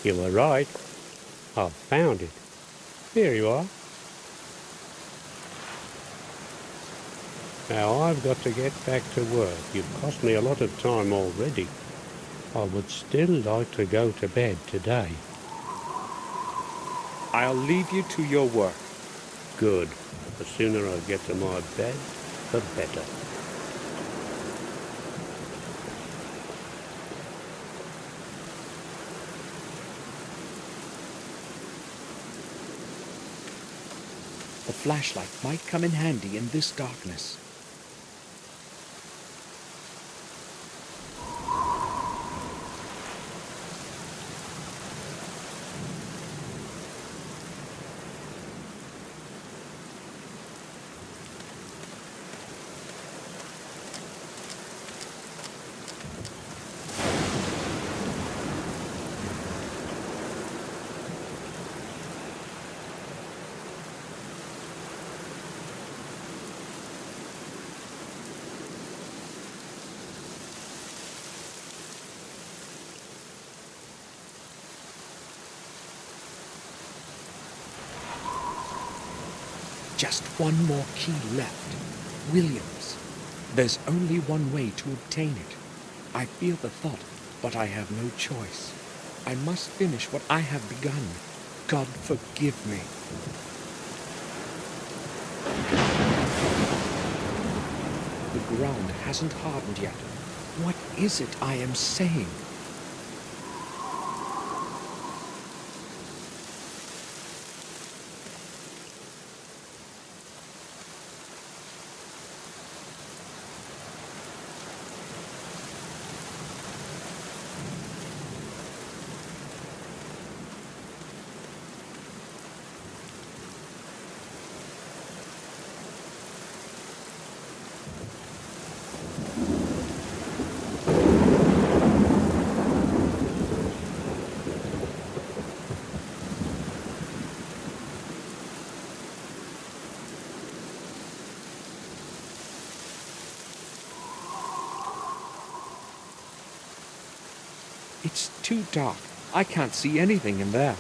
You were right. I've found it. Here you are. Now I've got to get back to work. You've cost me a lot of time already. I would still like to go to bed today. I'll leave you to your work. Good. The sooner I get to my bed, the better. The flashlight might come in handy in this darkness. Just one more key left. Williams. There's only one way to obtain it. I feel the thought, but I have no choice. I must finish what I have begun. God forgive me. The ground hasn't hardened yet. What is it I am saying? It's too dark. I can't see anything in there.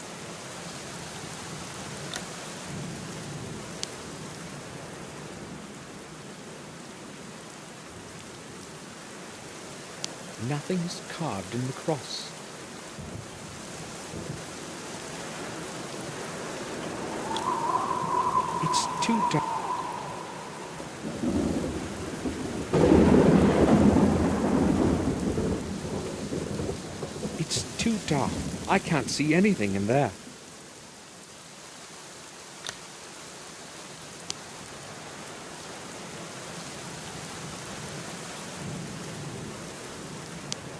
Nothing's carved in the cross. It's too dark. It's too dark. I can't see anything in there.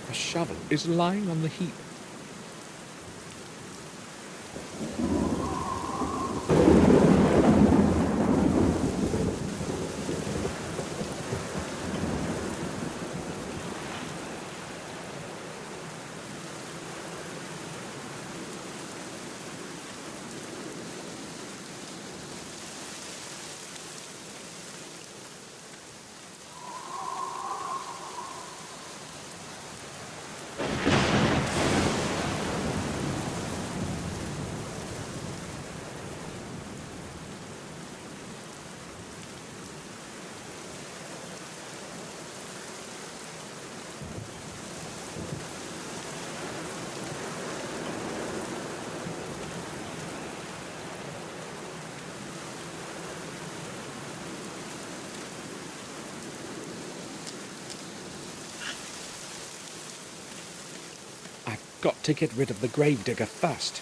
A shovel is lying on the heap. Got to get rid of the gravedigger first.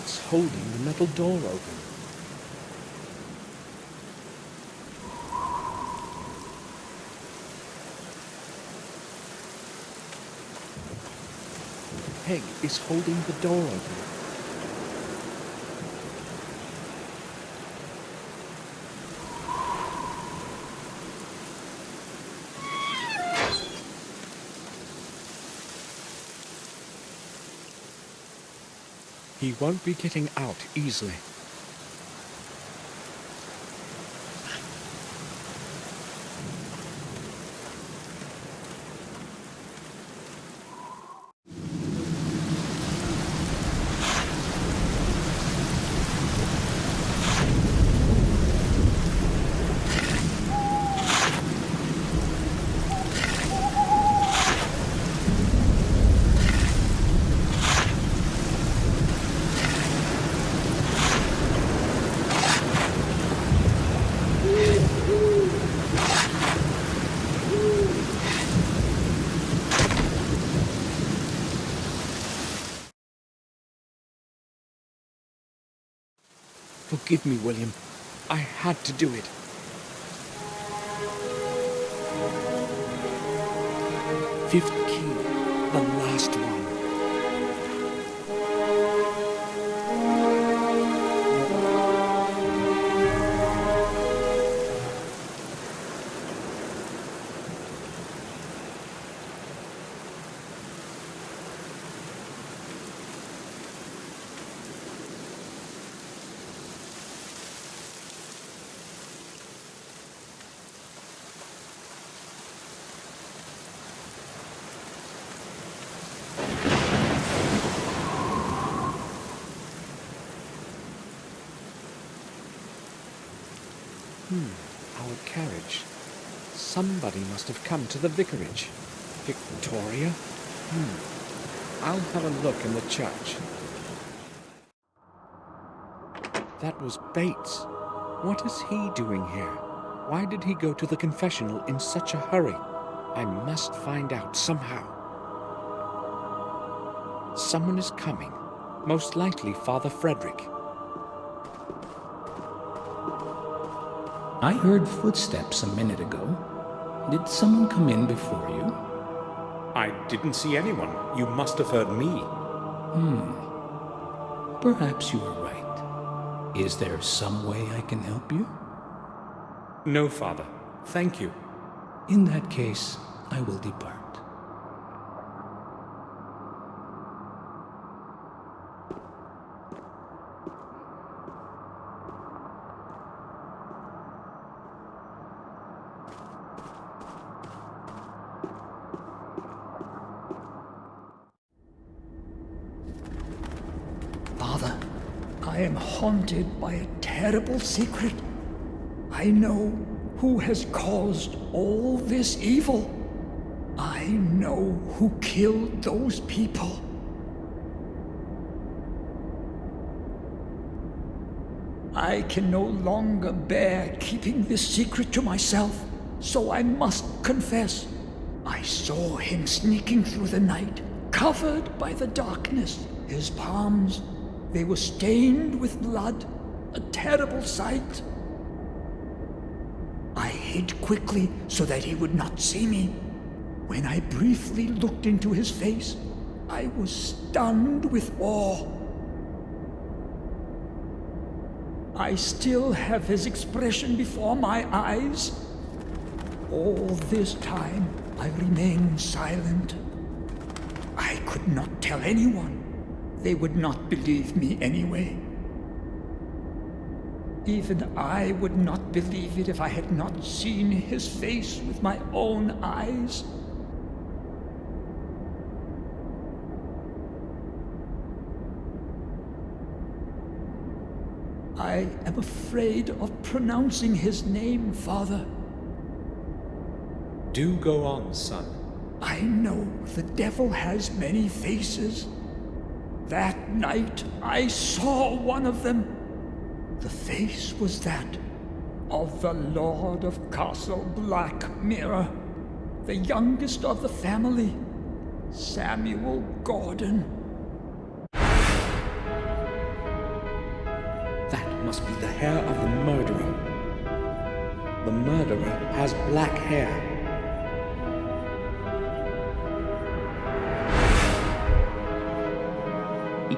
It's holding the metal door open. The peg is holding the door open. He won't be getting out easily. Forgive me, William. I had to do it. Fifth key, the last one. Our carriage. Somebody must have come to the vicarage. Victoria? I'll have a look in the church. That was Bates. What is he doing here? Why did he go to the confessional in such a hurry? I must find out somehow. Someone is coming. Most likely Father Frederick. I heard footsteps a minute ago. Did someone come in before you? I didn't see anyone. You must have heard me. Perhaps you are right. Is there some way I can help you? No, Father. Thank you. In that case, I will depart. Father, I am haunted by a terrible secret. I know who has caused all this evil. I know who killed those people. I can no longer bear keeping this secret to myself, so I must confess. I saw him sneaking through the night, covered by the darkness. His palms, they were stained with blood, a terrible sight. I hid quickly so that he would not see me. When I briefly looked into his face, I was stunned with awe. I still have his expression before my eyes. All this time, I remained silent. I could not tell anyone. They would not believe me anyway. Even I would not believe it if I had not seen his face with my own eyes. I am afraid of pronouncing his name, Father. Do go on, son. I know the devil has many faces. That night I saw one of them. The face was that of the Lord of Castle Black Mirror, the youngest of the family, Samuel Gordon. That must be the hair of the murderer. The murderer has black hair. He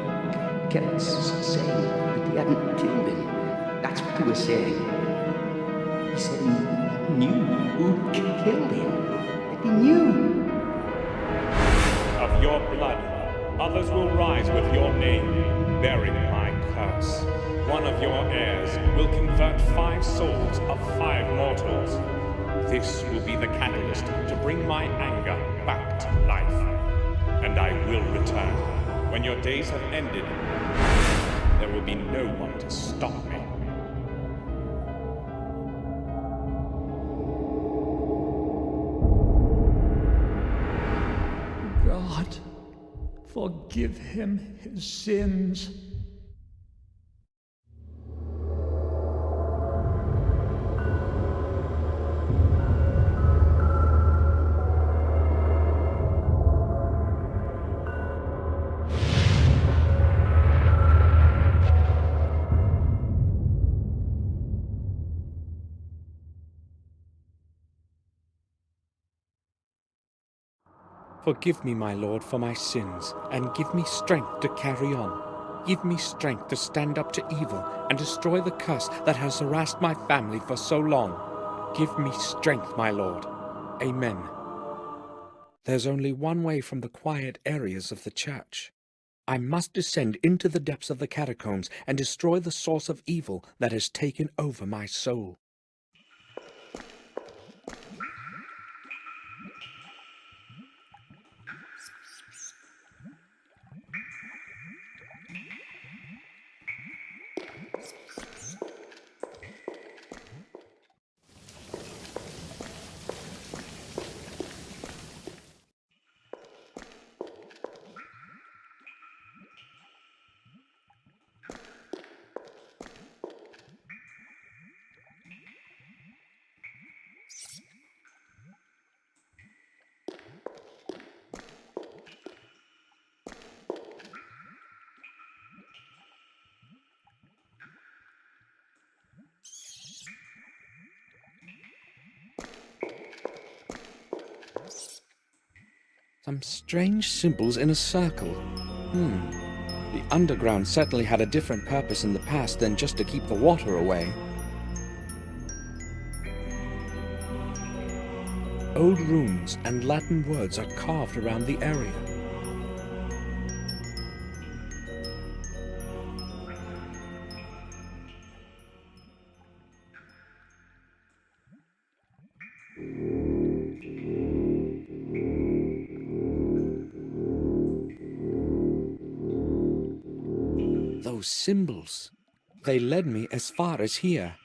kept saying that he hadn't killed him. That's what he was saying. He said he knew who killed him. That he knew. Of your blood, others will rise with your name, bearing my curse. One of your heirs will convert 5 souls of 5 mortals. This will be the catalyst to bring my anger back to life. And I will return. When your days have ended, there will be no one to stop me. God, forgive him his sins. Forgive me, my Lord, for my sins, and give me strength to carry on. Give me strength to stand up to evil and destroy the curse that has harassed my family for so long. Give me strength, my Lord. Amen. There's only one way from the quiet areas of the church. I must descend into the depths of the catacombs and destroy the source of evil that has taken over my soul. Some strange symbols in a circle. The underground certainly had a different purpose in the past than just to keep the water away. Old runes and Latin words are carved around the area. Those symbols, they led me as far as here.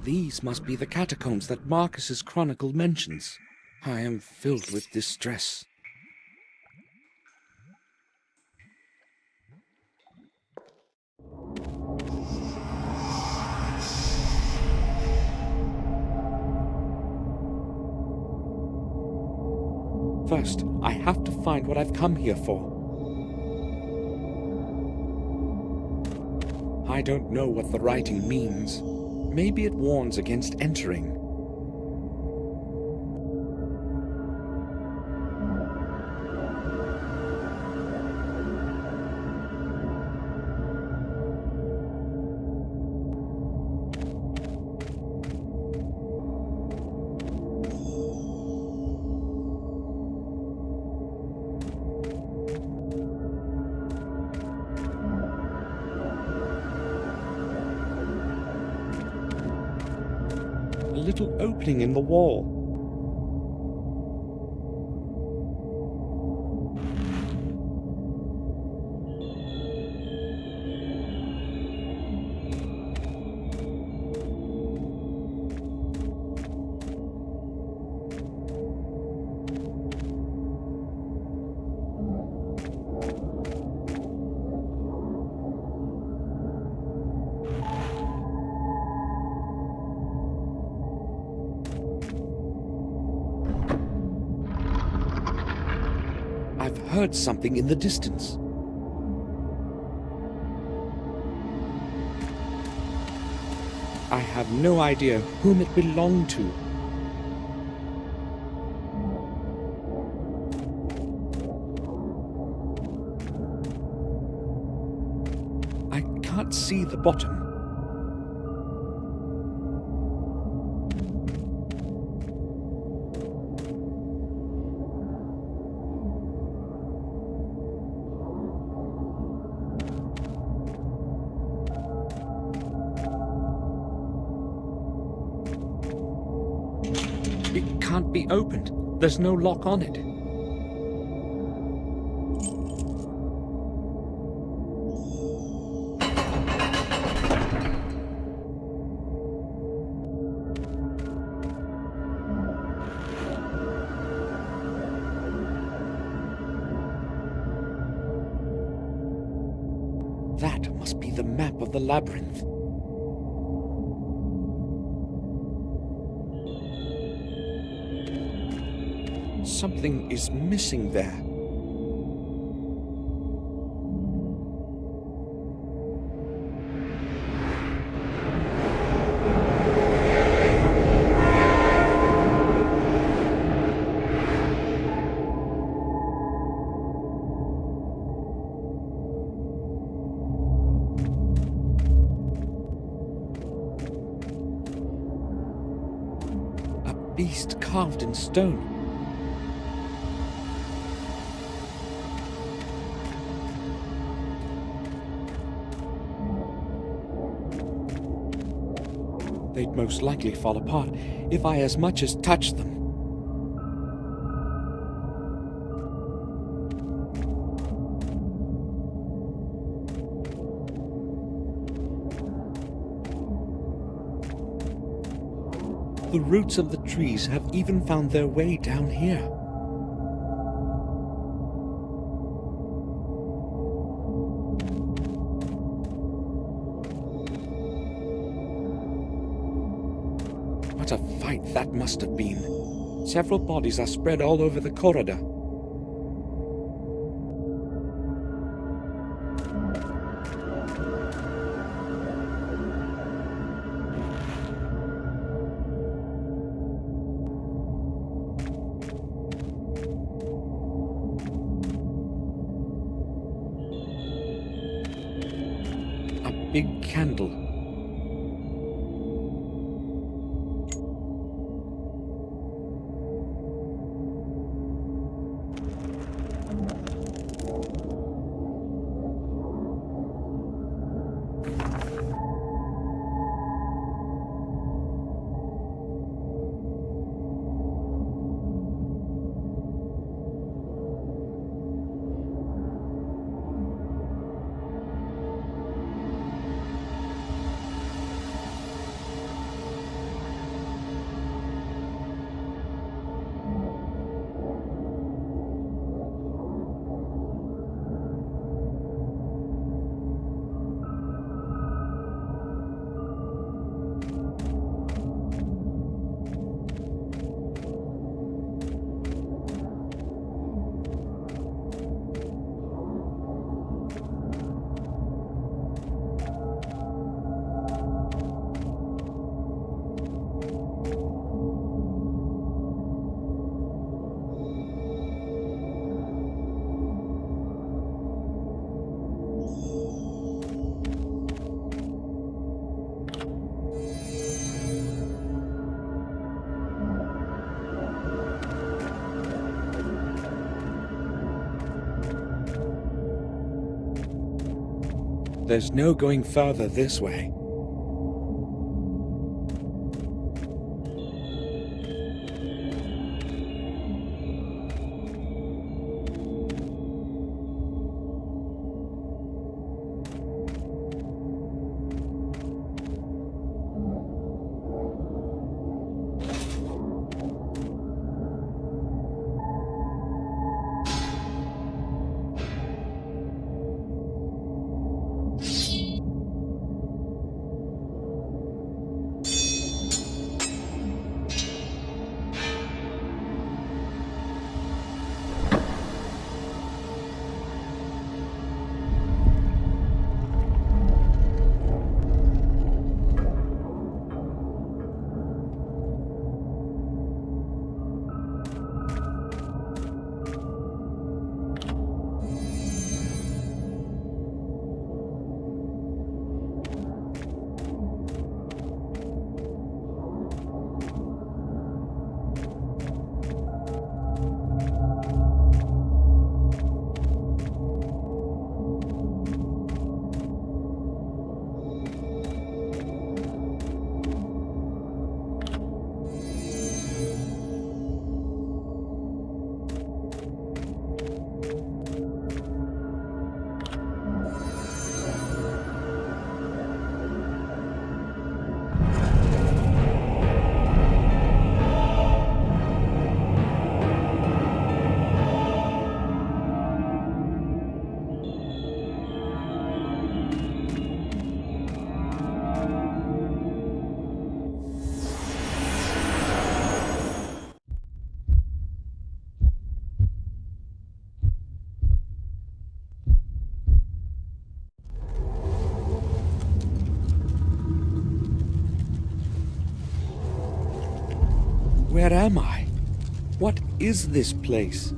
These must be the catacombs that Marcus's chronicle mentions. I am filled with distress. First, I have to find what I've come here for. I don't know what the writing means. Maybe it warns against entering. A little opening in the wall. I've heard something in the distance. I have no idea whom it belonged to. I can't see the bottom. It can't be opened. There's no lock on it. That must be the map of the labyrinth. Something is missing there. A beast carved in stone. They'd most likely fall apart if I as much as touched them. The roots of the trees have even found their way down here. What a fight that must have been. Several bodies are spread all over the corridor. A big candle. There's no going further this way. Where am I? What is this place?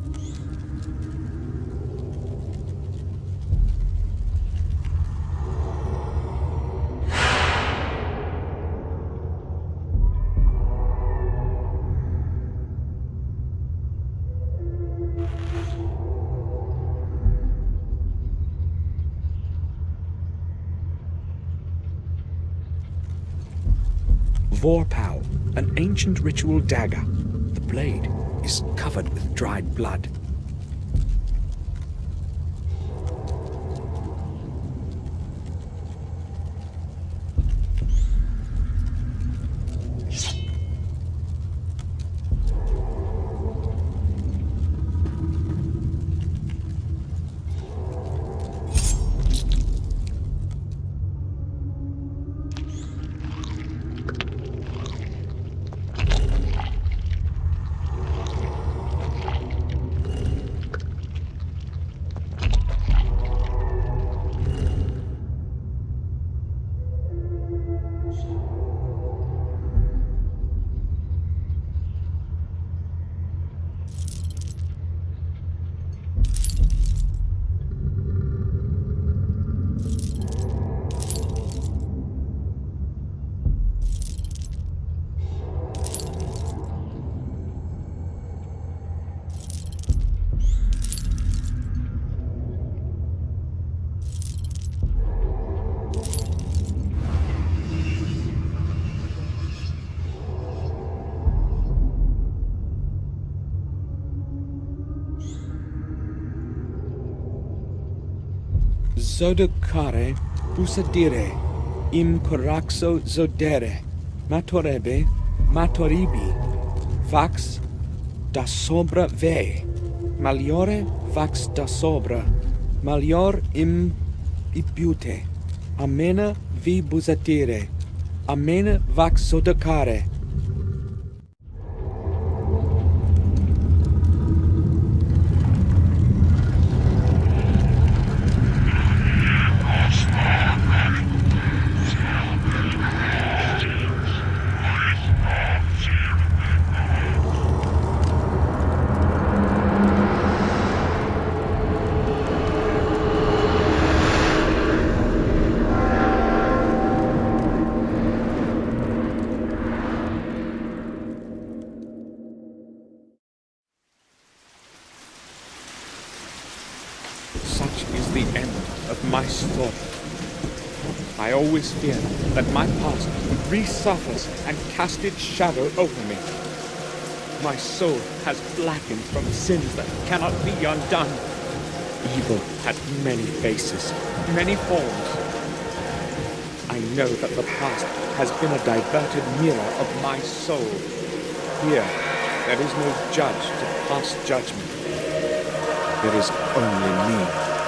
Vorpal, an ancient ritual dagger. The blade is covered with dried blood. Zodukare busadire, im coraxo zodere, matorebe, matoribi, vax da sobra ve, maliore vax da sobra, malior im ibute, amena vi busatire, amena vax zodukare. Such is the end of my story. I always feared that my past would resurface and cast its shadow over me. My soul has blackened from sins that cannot be undone. Evil had many faces, many forms. I know that the past has been a diverted mirror of my soul. Here, there is no judge to pass judgment. There is only me.